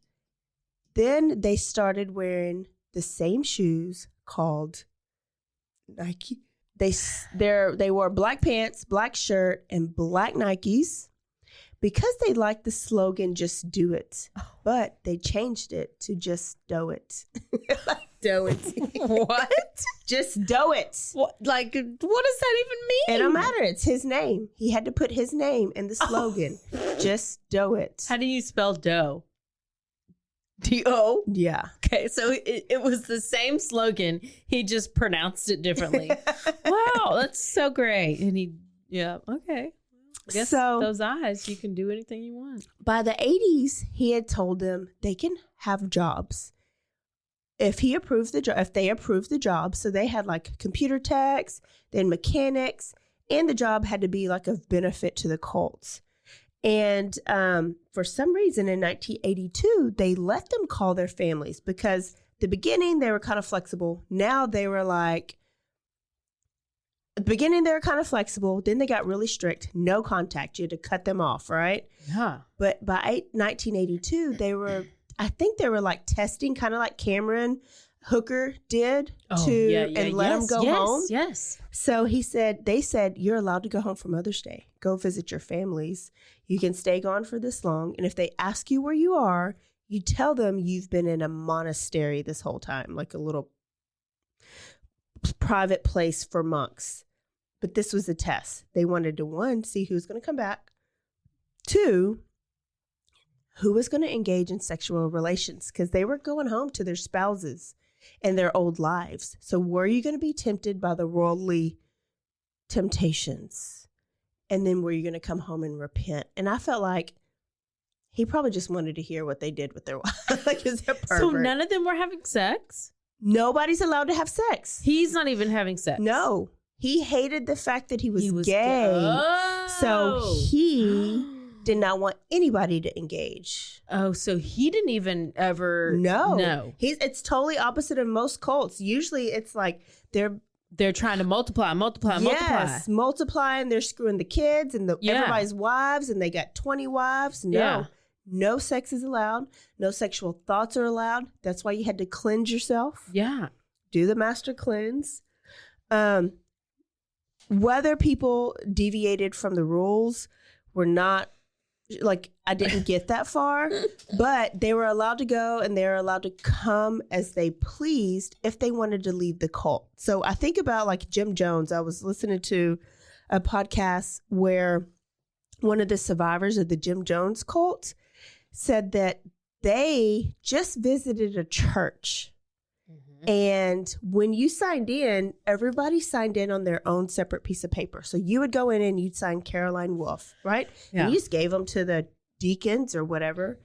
Then they started wearing the same shoes called Nike. They wore black pants, black shirt, and black Nikes because they liked the slogan, just do it. But they changed it to just do it. Do it. What? Just do it. What? Like, what does that even mean? It don't matter. It's his name. He had to put his name in the slogan. Just do it. How do you spell dough? D-O? Yeah. Okay, so it was the same slogan. He just pronounced it differently. Wow, that's so great. And okay. I guess So those eyes, you can do anything you want. by the 80s, he had told them they can have jobs if they approved the job. So they had like computer techs, then mechanics, and the job had to be like of benefit to the cults. And for some reason in 1982, they let them call their families because the beginning they were kind of flexible. Now they were like, at the beginning they were kind of flexible. Then they got really strict. No contact. You had to cut them off, right? Yeah. But by 1982, I think they were like testing, kind of like Cameron Hooker did let them go home. Yes. So they said, you're allowed to go home for Mother's Day. Go visit your families. You can stay gone for this long. And if they ask you where you are, you tell them you've been in a monastery this whole time, like a little private place for monks. But this was a test. They wanted to, 1, see who's going to come back. 2, who was going to engage in sexual relations, because they were going home to their spouses and their old lives. So were you going to be tempted by the worldly temptations? And then were you going to come home and repent? And I felt like he probably just wanted to hear what they did with their wives. Like, is that pervert? So none of them were having sex? Nobody's allowed to have sex. He's not even having sex. No. He hated the fact that he was gay. So he did not want anybody to engage. Oh, so he didn't even ever... No. It's totally opposite of most cults. Usually it's like they're trying to multiply. Yes, multiply, and they're screwing the kids and everybody's wives, and they got 20 wives. No sex is allowed. No sexual thoughts are allowed. That's why you had to cleanse yourself. Yeah. Do the master cleanse. Whether people deviated from the rules were not like, I didn't get that far, but they were allowed to go and they were allowed to come as they pleased if they wanted to leave the cult. So I think about like Jim Jones. I was listening to a podcast where one of the survivors of the Jim Jones cult said that they just visited a church. And when you signed in, everybody signed in on their own separate piece of paper. So you would go in and you'd sign Caroline Wolf, right? Yeah. And you just gave them to the deacons or whatever.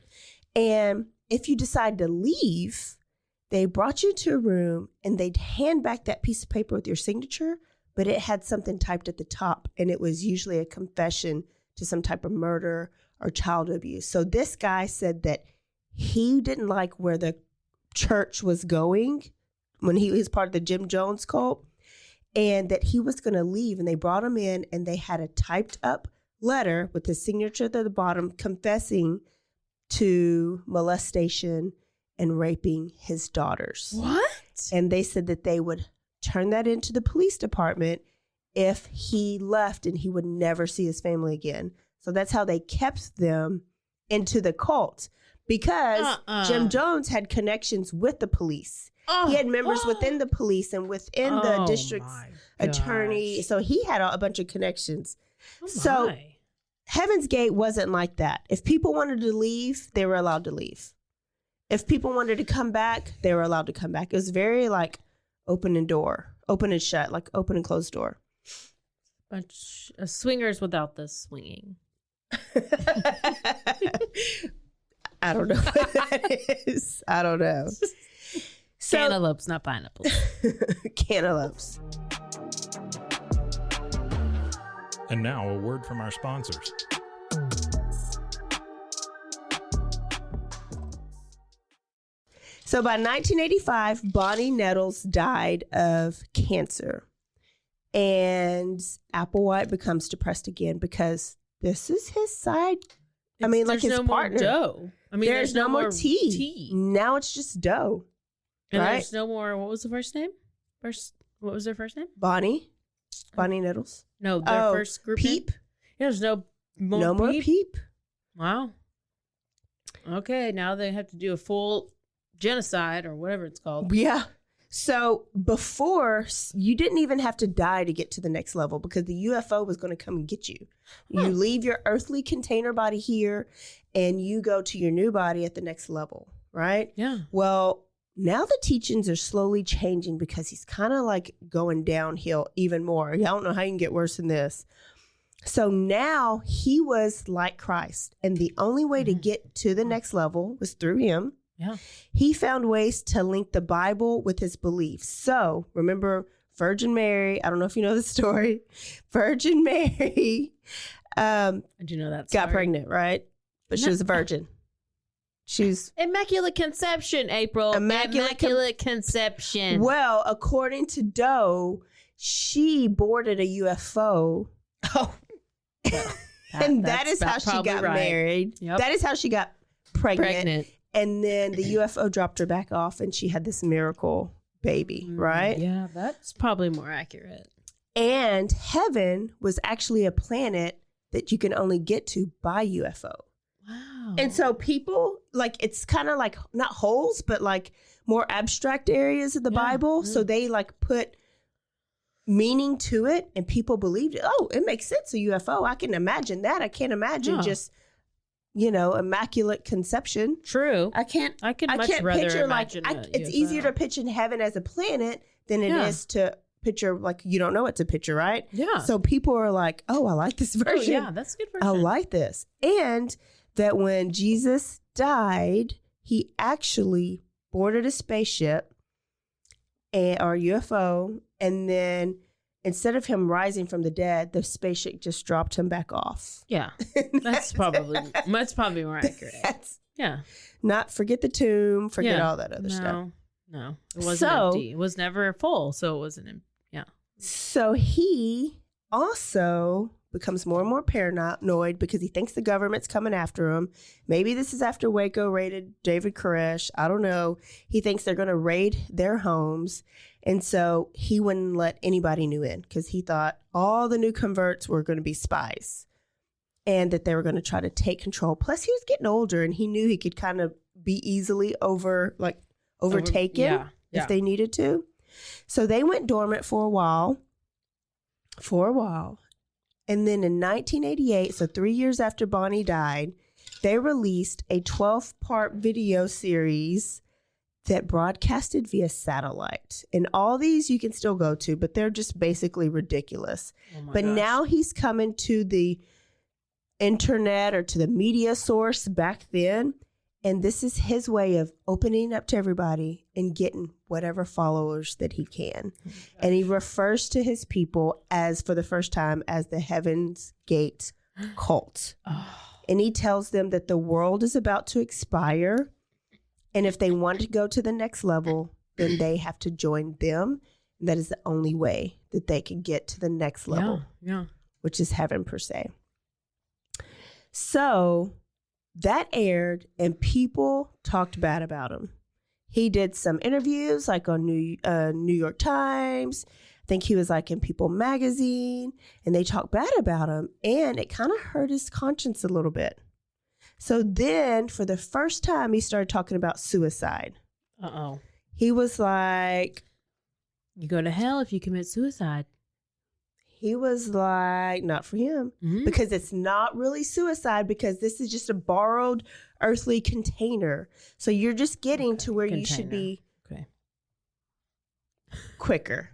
And if you decide to leave, they brought you to a room and they'd hand back that piece of paper with your signature, but it had something typed at the top. And it was usually a confession to some type of murder or child abuse. So this guy said that he didn't like where the church was going when he was part of the Jim Jones cult, and that he was going to leave. And they brought him in and they had a typed up letter with his signature at the bottom confessing to molestation and raping his daughters. What? And they said that they would turn that into the police department if he left and he would never see his family again. So that's how they kept them into the cult, because Jim Jones had connections with the police. He had members within the police and within the district's attorney. So he had a bunch of connections. So Heaven's Gate wasn't like that. If people wanted to leave, they were allowed to leave. If people wanted to come back, they were allowed to come back. It was very like open and shut, like open and closed door. Bunch of swingers without the swinging. I don't know what that is. I don't know. So, Cantaloupes, not pineapples. Cantaloupes. And now a word from our sponsors. So by 1985, Bonnie Nettles died of cancer. And Applewhite becomes depressed again because this is his side. I mean, like his no partner. More dough. I mean, there's no more tea. Now it's just dough. And right? There's no more. What was the first name? What was their first name? Bonnie Nettles. No, their first group Peep. name? Yeah, there's no more No more Peep. Wow. Okay, now they have to do a full genocide or whatever it's called. Yeah. So before, you didn't even have to die to get to the next level because the UFO was going to come and get you. You leave your earthly container body here and you go to your new body at the next level, right? Yeah. Well, now the teachings are slowly changing because he's kind of like going downhill even more. I don't know how you can get worse than this. So now he was like Christ, and the only way to get to the next level was through him. Yeah. He found ways to link the Bible with his beliefs. So remember Virgin Mary. I don't know if you know the story. Virgin Mary I do know that got story. pregnant, right? But she was a virgin. She's Immaculate Conception, April. Immaculate Conception. Well, according to Doe, she boarded a UFO. Oh. And that is how she got married. Yep. That is how she got pregnant. And then the UFO dropped her back off and she had this miracle baby, right? Yeah, that's probably more accurate. And heaven was actually a planet that you can only get to by UFO. Wow. And so people, like, it's kind of like not holes, but like more abstract areas of the Bible. So they like put meaning to it and people believed it. Oh, it makes sense, a UFO. I can imagine that. I can't imagine just, immaculate conception. True. I can't much rather picture like imagine it's easier to picture heaven as a planet than it is to picture like you don't know what to picture, right? Yeah. So people are like, "Oh, I like this version. Oh, yeah, that's a good version. I like this." And that when Jesus died, he actually boarded a spaceship or UFO, and then instead of him rising from the dead, the spaceship just dropped him back off. Yeah, that's probably more accurate. Yeah, not forget the tomb, forget all that other stuff. No, it wasn't empty. It was never full, so it wasn't empty. Yeah. So he also becomes more and more paranoid because he thinks the government's coming after him. Maybe this is after Waco raided David Koresh. I don't know. He thinks they're going to raid their homes. And so he wouldn't let anybody new in because he thought all the new converts were going to be spies. and that they were going to try to take control. Plus, he was getting older, and he knew he could kind of be easily overtaken if they needed to. So they went dormant for a while. And then in 1988, so 3 years after Bonnie died, they released a 12-part video series that broadcasted via satellite. And all these you can still go to, but they're just basically ridiculous. But gosh. Now he's coming to the internet or to the media source back then. And this is his way of opening up to everybody and getting whatever followers that he can. And he refers to his people as, for the first time, as the Heaven's Gate cult. And he tells them that the world is about to expire. And if they want to go to the next level, then they have to join them. And that is the only way that they can get to the next level, which is heaven per se. So that aired and people talked bad about him. He did some interviews like on New York Times. I think he was like in People magazine, and they talked bad about him, and it kind of hurt his conscience a little bit. So then for the first time, he started talking about suicide. He was like, you go to hell if you commit suicide. He was like, not for him, because it's not really suicide, because this is just a borrowed earthly container. So you're just getting to where you should be quicker.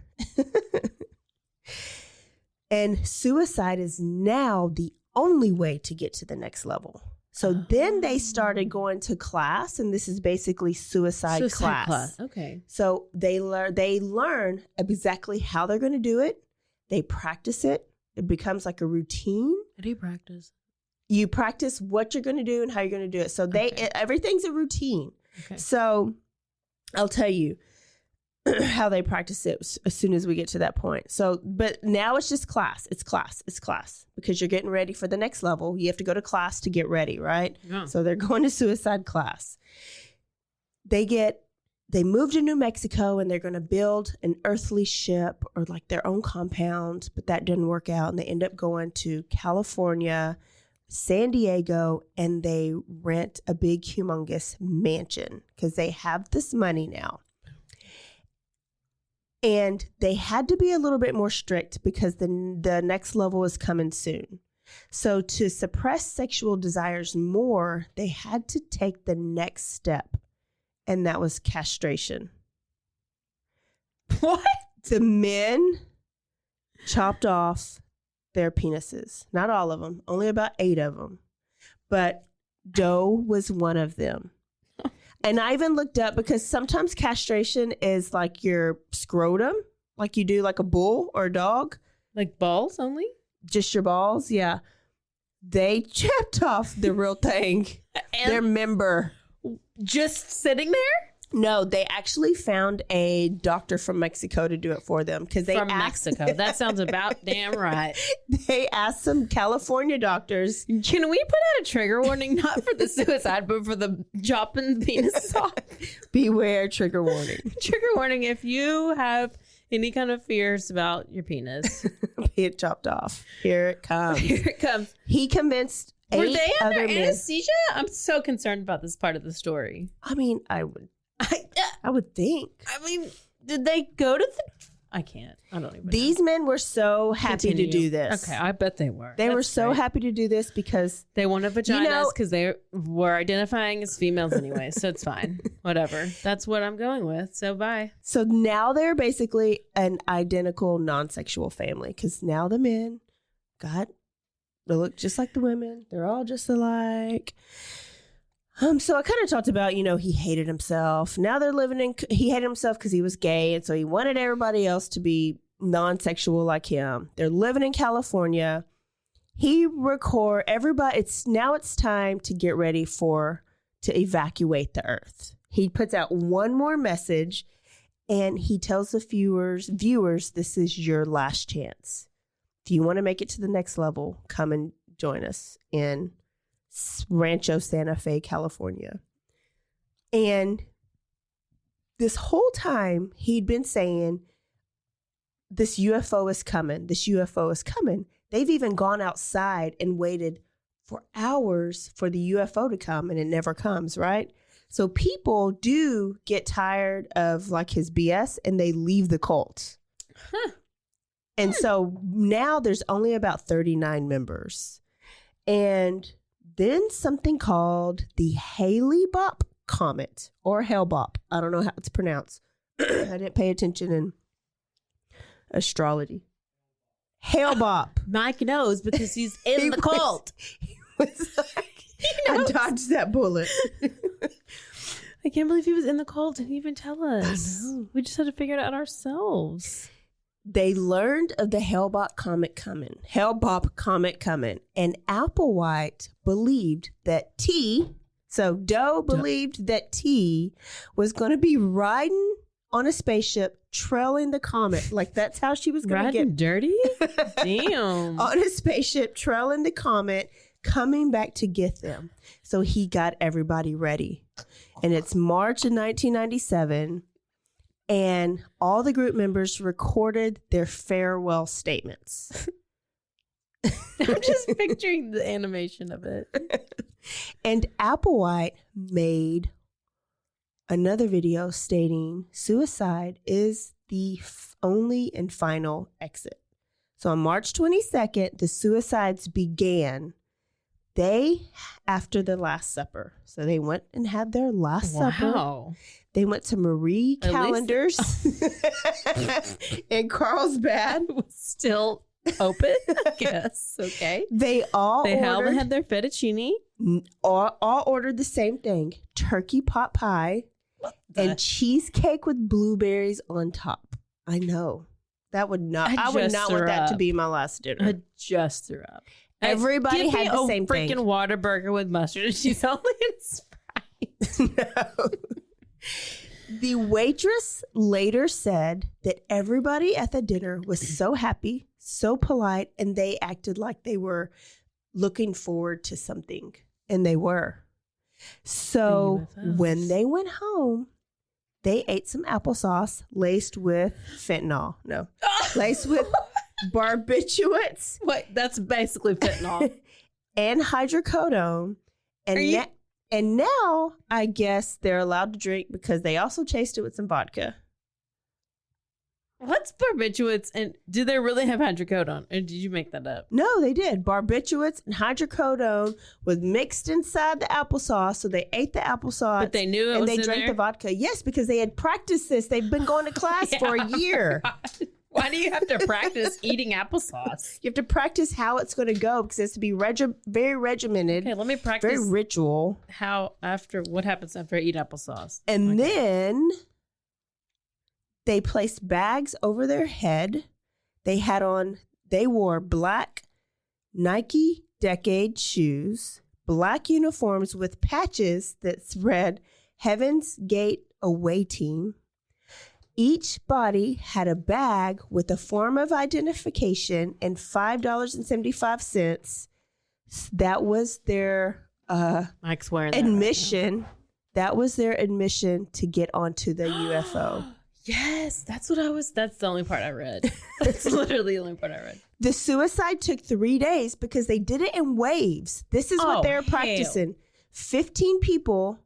And suicide is now the only way to get to the next level. So then they started going to class, and this is basically suicide class. Okay. So they learn exactly how they're going to do it. They practice it. It becomes like a routine. How do you practice? You practice what you're going to do and how you're going to do it. So everything's a routine. Okay. So I'll tell you how they practice it as soon as we get to that point. So, but now it's just class. It's class because you're getting ready for the next level. You have to go to class to get ready, right? Yeah. So they're going to suicide class. They moved to New Mexico, and they're going to build an earthly ship or like their own compound, but that didn't work out. And they end up going to California, San Diego, and they rent a big, humongous mansion because they have this money now. And they had to be a little bit more strict because the next level is coming soon. So to suppress sexual desires more, they had to take the next step. And that was castration. What? The men chopped off their penises. Not all of them, only about 8 of them. But Doe was one of them. And I even looked up, because sometimes castration is like your scrotum, like you do like a bull or a dog. Like balls only? Just your balls, yeah. They chopped off the real thing, their member. Just sitting there? No, they actually found a doctor from Mexico to do it for them. Mexico. That sounds about damn right. They asked some California doctors. Can we put out a trigger warning, not for the suicide, but for the chopping penises off? Beware, trigger warning. Trigger warning if you have any kind of fears about your penis. Be it chopped off. Here it comes. Here it comes. He convinced Were 8 they under other men. anesthesia? I'm so concerned about this part of the story. I mean, I would think. I mean, did they go to the... I can't. I don't even These know. men were so happy to do this. Okay, I bet they were. They were so happy to do this because... They wanted vaginas because they were identifying as females anyway, so it's fine. Whatever. That's what I'm going with, so bye. So now they're basically an identical non-sexual family, because now the men they look just like the women. They're all just alike. So I kind of talked about, he hated himself. Now they're he hated himself because he was gay. And so he wanted everybody else to be non-sexual like him. They're living in California. Now it's time to get ready to evacuate the earth. He puts out one more message, and he tells the viewers, this is your last chance. If you want to make it to the next level, come and join us in Rancho Santa Fe, California. And this whole time he'd been saying, this UFO is coming. This UFO is coming. They've even gone outside and waited for hours for the UFO to come, and it never comes, right? So people do get tired of like his BS and they leave the cult. And so now there's only about 39 members. And then something called the Hale-Bopp Comet, or Hale-Bopp. I don't know how it's pronounced. I didn't pay attention in astrology. Hale-Bopp. Mike knows because he's in the cult. He was like, I dodged that bullet. I can't believe he was in the cult and even tell us. We just had to figure it out ourselves. They learned of the Hale-Bopp comet coming, and Applewhite believed that Doe believed that T was going to be riding on a spaceship, trailing the comet. Like, that's how she was going to get dirty? Damn. On a spaceship, trailing the comet, coming back to get them. So he got everybody ready. And it's March of 1997. And all the group members recorded their farewell statements. I'm just picturing the animation of it. And Applewhite made another video stating suicide is the only and final exit. So on March 22nd, the suicides began. After the Last Supper. So they went and had their Last Supper. They went to Marie Callender's in Carlsbad. Was still open, I guess. Okay. They had their fettuccine. All ordered the same thing. Turkey pot pie and cheesecake with blueberries on top. I know. I would not want that to be my last dinner. I just threw up. Everybody had the same thing. Freaking water burger with mustard and she's only in Sprite. No. The waitress later said that everybody at the dinner was so happy, so polite, and they acted like they were looking forward to something. And they were. So when they went home, they ate some applesauce laced with fentanyl. No, laced with barbiturates. Wait, that's basically fentanyl. And hydrocodone. And now I guess they're allowed to drink because they also chased it with some vodka. What's barbiturates, and do they really have hydrocodone, or did you make that up? No, they did. Barbiturates and hydrocodone was mixed inside the applesauce, so they ate the applesauce. But they knew it was in there? And they drank the vodka. Yes, because they had practiced this. They've been going to class for a year. Why do you have to practice eating applesauce? You have to practice how it's going to go because it has to be very regimented. Okay, let me practice. Very ritual. What happens after I eat applesauce? And then they placed bags over their head. They wore black Nike Decade shoes, black uniforms with patches that read Heaven's Gate Away Team. Each body had a bag with a form of identification and $5.75. That was their Mike's wearing admission. Right, that was their admission to get onto the UFO. Yes, that's the only part I read. That's literally the only part I read. The suicide took 3 days because they did it in waves. This is what they're practicing. 8 people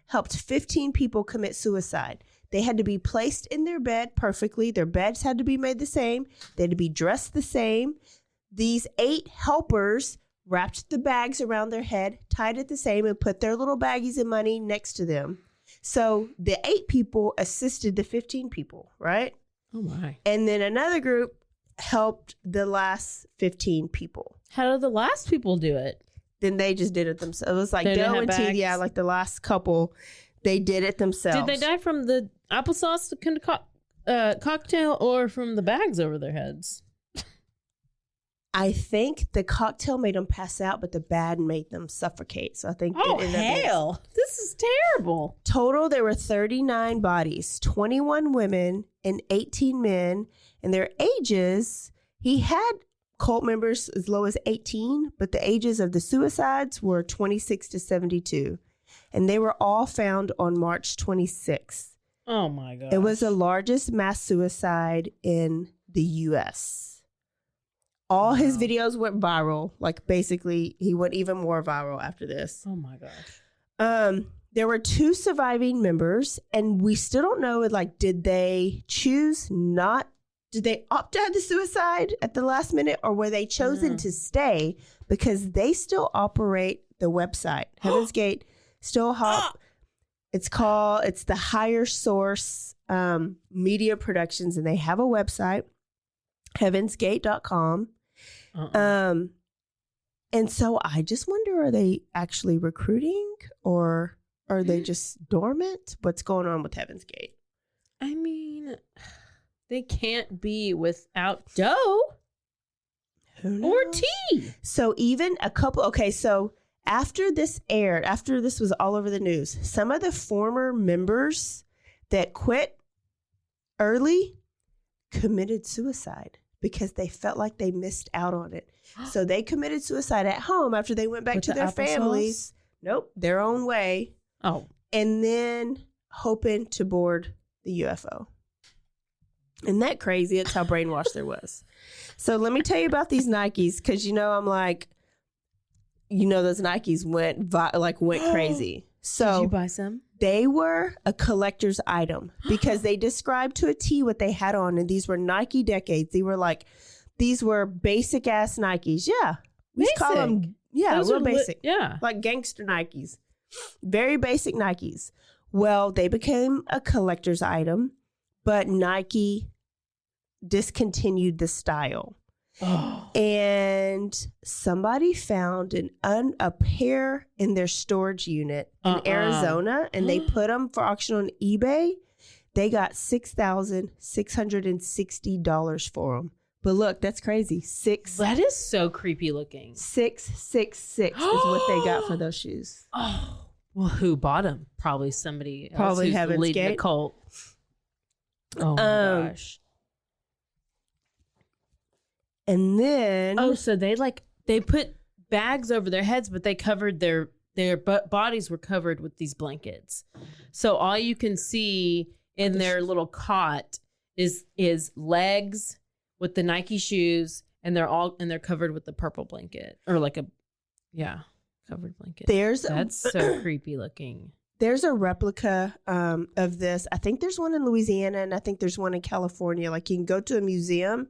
helped 15 people commit suicide. They had to be placed in their bed perfectly. Their beds had to be made the same. They had to be dressed the same. These 8 helpers wrapped the bags around their head, tied it the same, and put their little baggies of money next to them. So the 8 people assisted the 15 people, right? Oh, my. And then another group helped the last 15 people. How did the last people do it? Then they just did it themselves. It was like Doe and T, like the last couple, they did it themselves. Did they die from the applesauce cocktail or from the bags over their heads? I think the cocktail made them pass out, but the bag made them suffocate. So I think. Oh, hell. This is terrible. Total, there were 39 bodies, 21 women and 18 men. And their ages, he had cult members as low as 18, but the ages of the suicides were 26 to 72. And they were all found on March 26th. Oh, my God. It was the largest mass suicide in the U.S. All his videos went viral. Like basically, he went even more viral after this. Oh my gosh. There were 2 surviving members, and we still don't know, like, did they opt out of suicide at the last minute, or were they chosen to stay because they still operate the website? Heaven's Gate still it's the Higher Source Media Productions, and they have a website, heavensgate.com. And so I just wonder, are they actually recruiting, or are they just dormant? What's going on with Heaven's Gate? I mean, they can't be without dough or tea. So even so after this aired, after this was all over the news, some of the former members that quit early committed suicide because they felt like they missed out on it. So they committed suicide at home after they went back to their families. Nope, their own way. Oh. And then hoping to board the UFO. Isn't that crazy? It's how brainwashed there was. So let me tell you about these Nikes, because I'm like, those Nikes went crazy. So did you buy some? They were a collector's item because they described to a T what they had on, and these were Nike Decades. These were basic ass Nikes. Yeah, we just call them real basic. Like gangster Nikes, very basic Nikes. Well, they became a collector's item, but Nike discontinued the style. And somebody found a pair in their storage unit in Arizona, and they put them for auction on eBay. They got $6,660 for them. But look, that's crazy. That is so creepy looking. 666 is what they got for those shoes. Oh, well, who bought them? Probably somebody else. Probably who's Heaven's leading Gate. a cult. Oh my gosh. And then so they put bags over their heads, but they covered their bodies were covered with these blankets. So all you can see in their little cot is legs with the Nike shoes, and they're covered with the purple blanket, or covered blanket. That's so creepy looking. There's a replica of this. I think there's one in Louisiana, and I think there's one in California. Like, you can go to a museum,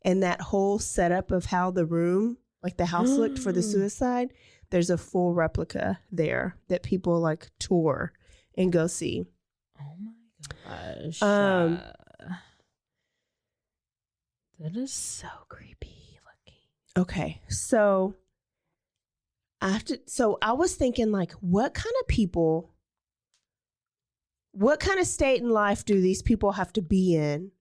and that whole setup of how the room, like the house looked for the suicide, there's a full replica there that people like tour and go see. Oh my gosh. That is so creepy looking. Okay, so I was thinking, like, what kind of state in life do these people have to be in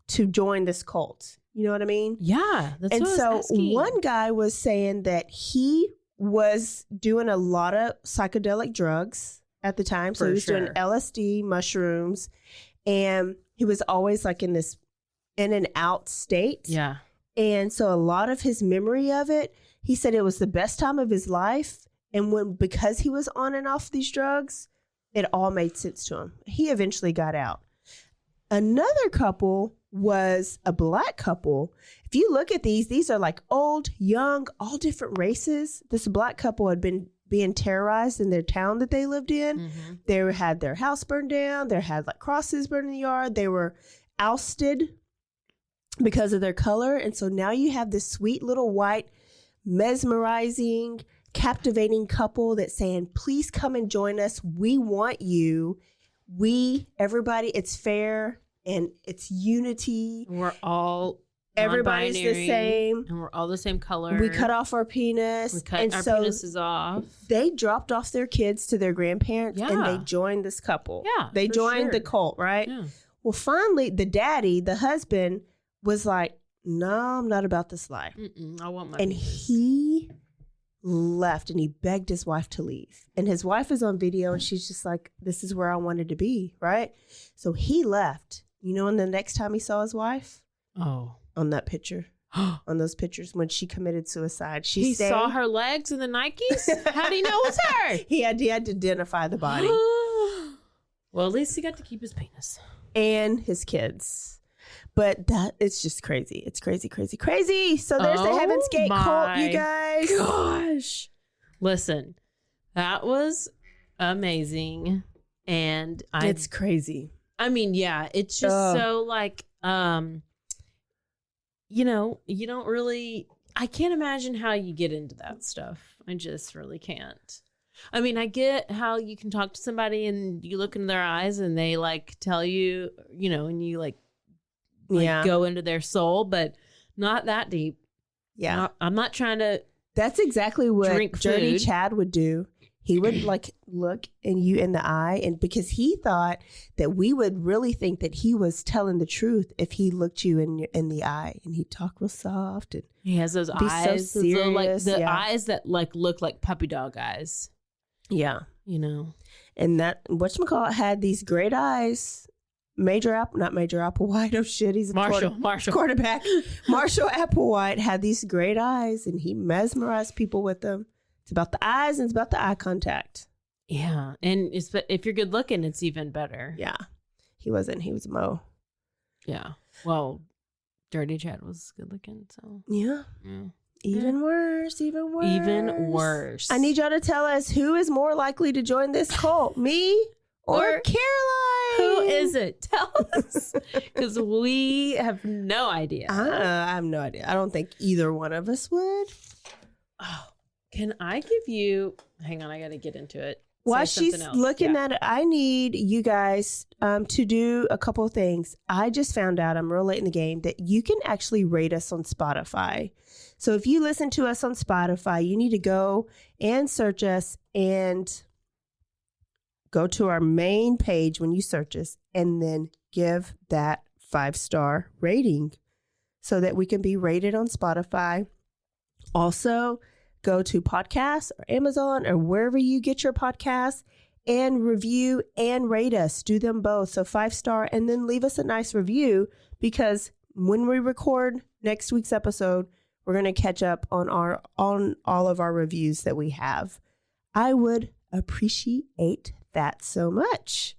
to join this cult? You know what I mean? Yeah. That's and what I was so asking. One guy was saying that he was doing a lot of psychedelic drugs at the time. So he was doing LSD, mushrooms, and he was always like in this in and out state. Yeah. And so a lot of his memory of it, he said it was the best time of his life. And because he was on and off these drugs, it all made sense to him. He eventually got out. Another couple was a black couple. If you look at these are like old, young, all different races. This black couple had been being terrorized in their town that they lived in. Mm-hmm. They had their house burned down. They had like crosses burned in the yard. They were ousted because of their color. And so now you have this sweet little white, mesmerizing, captivating couple that's saying, please come and join us. We want you. Everybody, it's fair and it's unity. We're all everybody's the same. And we're all the same color. We cut off our penis. We cut our penises off. They dropped off their kids to their grandparents and they joined this couple. Yeah. They joined the cult, right? Yeah. Well, finally, the daddy, the husband, was like, no, I'm not about this life. I want my And penis. he left and he begged his wife to leave. And his wife is on video and she's just like, this is where I wanted to be, right? So he left. You know, and the next time he saw his wife? Oh. On that picture. On those pictures when she committed suicide. He saw her legs in the Nikes? How do you know it was her? He had to identify the body. Well, at least he got to keep his penis. And his kids. But it's just crazy. It's crazy, crazy, crazy. So there's the Heaven's Gate cult, you guys. Gosh. Listen, that was amazing. And it's crazy. I mean, yeah, it's just so like, you know, you don't really, I can't imagine how you get into that stuff. I just really can't. I mean, I get how you can talk to somebody and you look in their eyes and they like tell you, you know, and you like go into their soul, but not that deep. Yeah. I'm not trying to. That's exactly what Dirty food. Chad would do. He would like look you in the eye, and because he thought that we would really think that he was telling the truth if he looked you in the eye, and he'd talk real soft and he has those eyes, so serious, like the eyes that like look like puppy dog eyes. Yeah, you know, and that whatchamacallit had these great eyes. Not Major Applewhite. Oh shit, he's a quarterback. Marshall Applewhite had these great eyes, and he mesmerized people with them. It's about the eyes and it's about the eye contact. Yeah. And if you're good looking, it's even better. Yeah. He wasn't. He was Mo. Yeah. Well, Dirty Chad was good looking. So, yeah. Even worse. Even worse. Even worse. I need y'all to tell us who is more likely to join this cult, me or Caroline? Who is it? Tell us. Because we have no idea. I have no idea. I don't think either one of us would. Oh. Can I give you... Hang on, I got to get into it. While she's looking at it, I need you guys to do a couple of things. I just found out, I'm real late in the game, that you can actually rate us on Spotify. So if you listen to us on Spotify, you need to go and search us and go to our main page when you search us and then give that 5-star rating so that we can be rated on Spotify. Also, go to podcasts or Amazon or wherever you get your podcasts and review and rate us. Do them both. So 5-star and then leave us a nice review, because when we record next week's episode, we're going to catch up on all of our reviews that we have. I would appreciate that so much.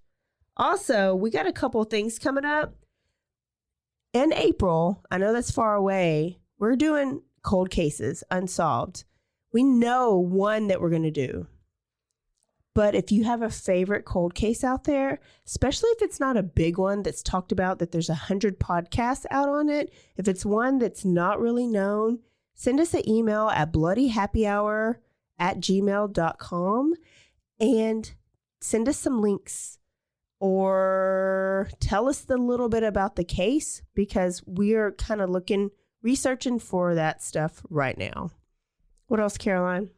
Also, we got a couple of things coming up. In April, I know that's far away, we're doing cold cases, unsolved. We know one that we're going to do. But if you have a favorite cold case out there, especially if it's not a big one that's talked about, that there's 100 podcasts out on it, if it's one that's not really known, send us an email at bloodyhappyhour@gmail.com and send us some links or tell us a little bit about the case, because we are kind of researching for that stuff right now. What else, Caroline?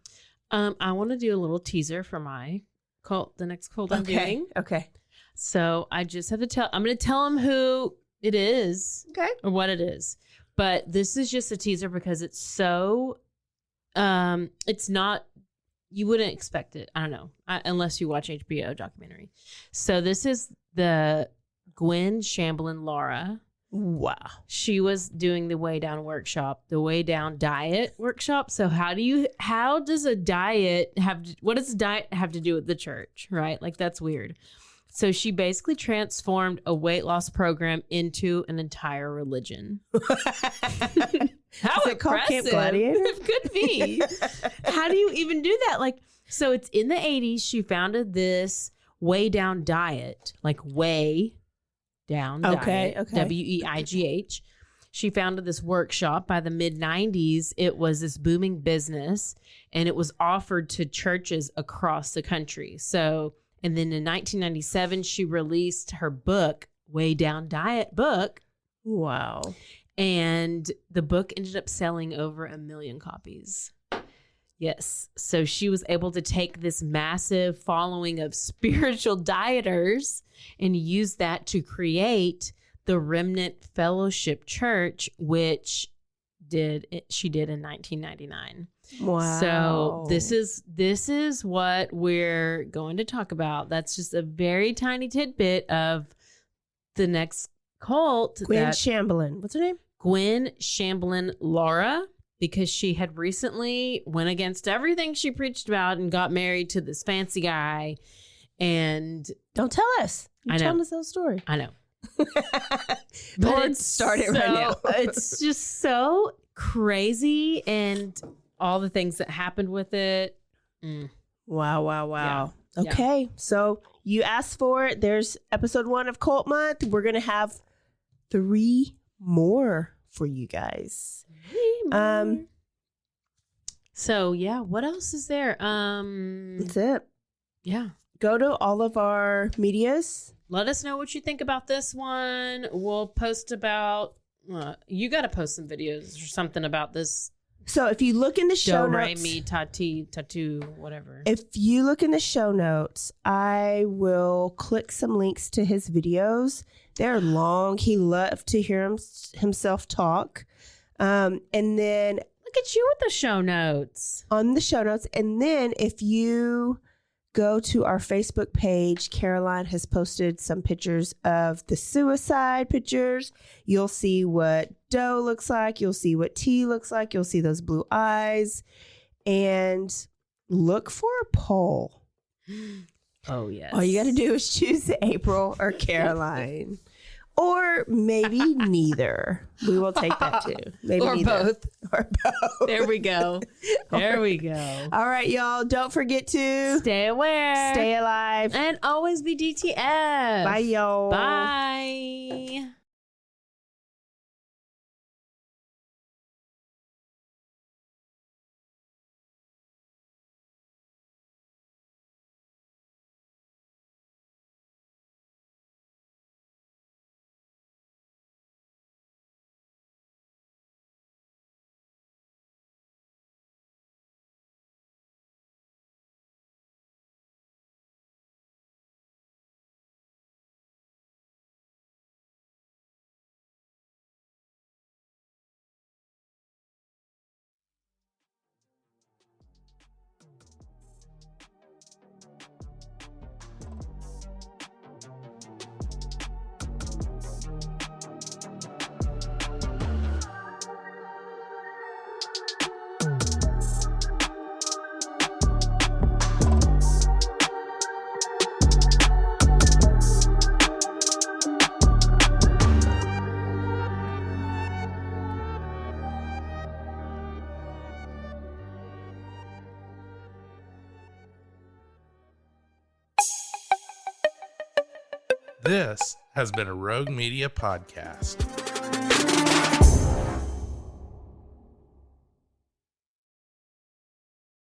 I want to do a little teaser for my cult, the next cult I'm doing. Okay. So I just have to I'm going to tell them who it is. Okay. Or what it is. But this is just a teaser because it's so, it's not, you wouldn't expect it. I don't know. Unless you watch HBO documentary. So this is the Gwen Shamblin Laura. Wow. She was doing the Way Down workshop, the Way Down diet workshop. So how does a diet what does a diet have to do with the church, right? Like, that's weird. So she basically transformed a weight loss program into an entire religion. How is it called Camp Gladiator? It could be. How do you even do that? Like, so it's in the 80s. She founded this Way Down diet, like Way Down diet, WEIGH. She founded this workshop. By the mid-90s, it was this booming business, and it was offered to churches across the country. So, and then in 1997, she released her book, Way Down Diet book. Wow. And the book ended up selling over 1 million copies. Yes. So she was able to take this massive following of spiritual dieters and use that to create the Remnant Fellowship Church, which she did in 1999. Wow. So this is what we're going to talk about. That's just a very tiny tidbit of the next cult. Gwen Shamblin. What's her name? Gwen Shamblin Laura, because she had recently went against everything she preached about and got married to this fancy guy. And don't tell us. You're telling us the whole story. I know. Or start it right now. It's just so crazy, and all the things that happened with it. Wow. Yeah. Okay, so you asked for it. There's episode 1 of Cult Month. We're going to have 3 more for you guys. So yeah, what else is there? That's it. Yeah. Go to all of our medias. Let us know what you think about this one. We'll post about, you got to post some videos or something about this. So if you look in the show notes, me, tattoo, whatever. if you look in the show notes, I will click some links to his videos. They're long. He loved to hear himself talk. And then Look at you with the show notes. on the show notes. And then if you go to our Facebook page, Caroline has posted some pictures of the suicide pictures. You'll see what Doe looks like. You'll see what T looks like. You'll see those blue eyes. And look for a poll. Oh, yes. All you got to do is choose April or Caroline. Or maybe neither. We will take that too. Maybe Or neither. both. Or both. There we go. There we go. All right, y'all. Don't forget to Stay aware. stay alive. And always be DTF. Bye, y'all. Bye. This has been a Rogue Media podcast.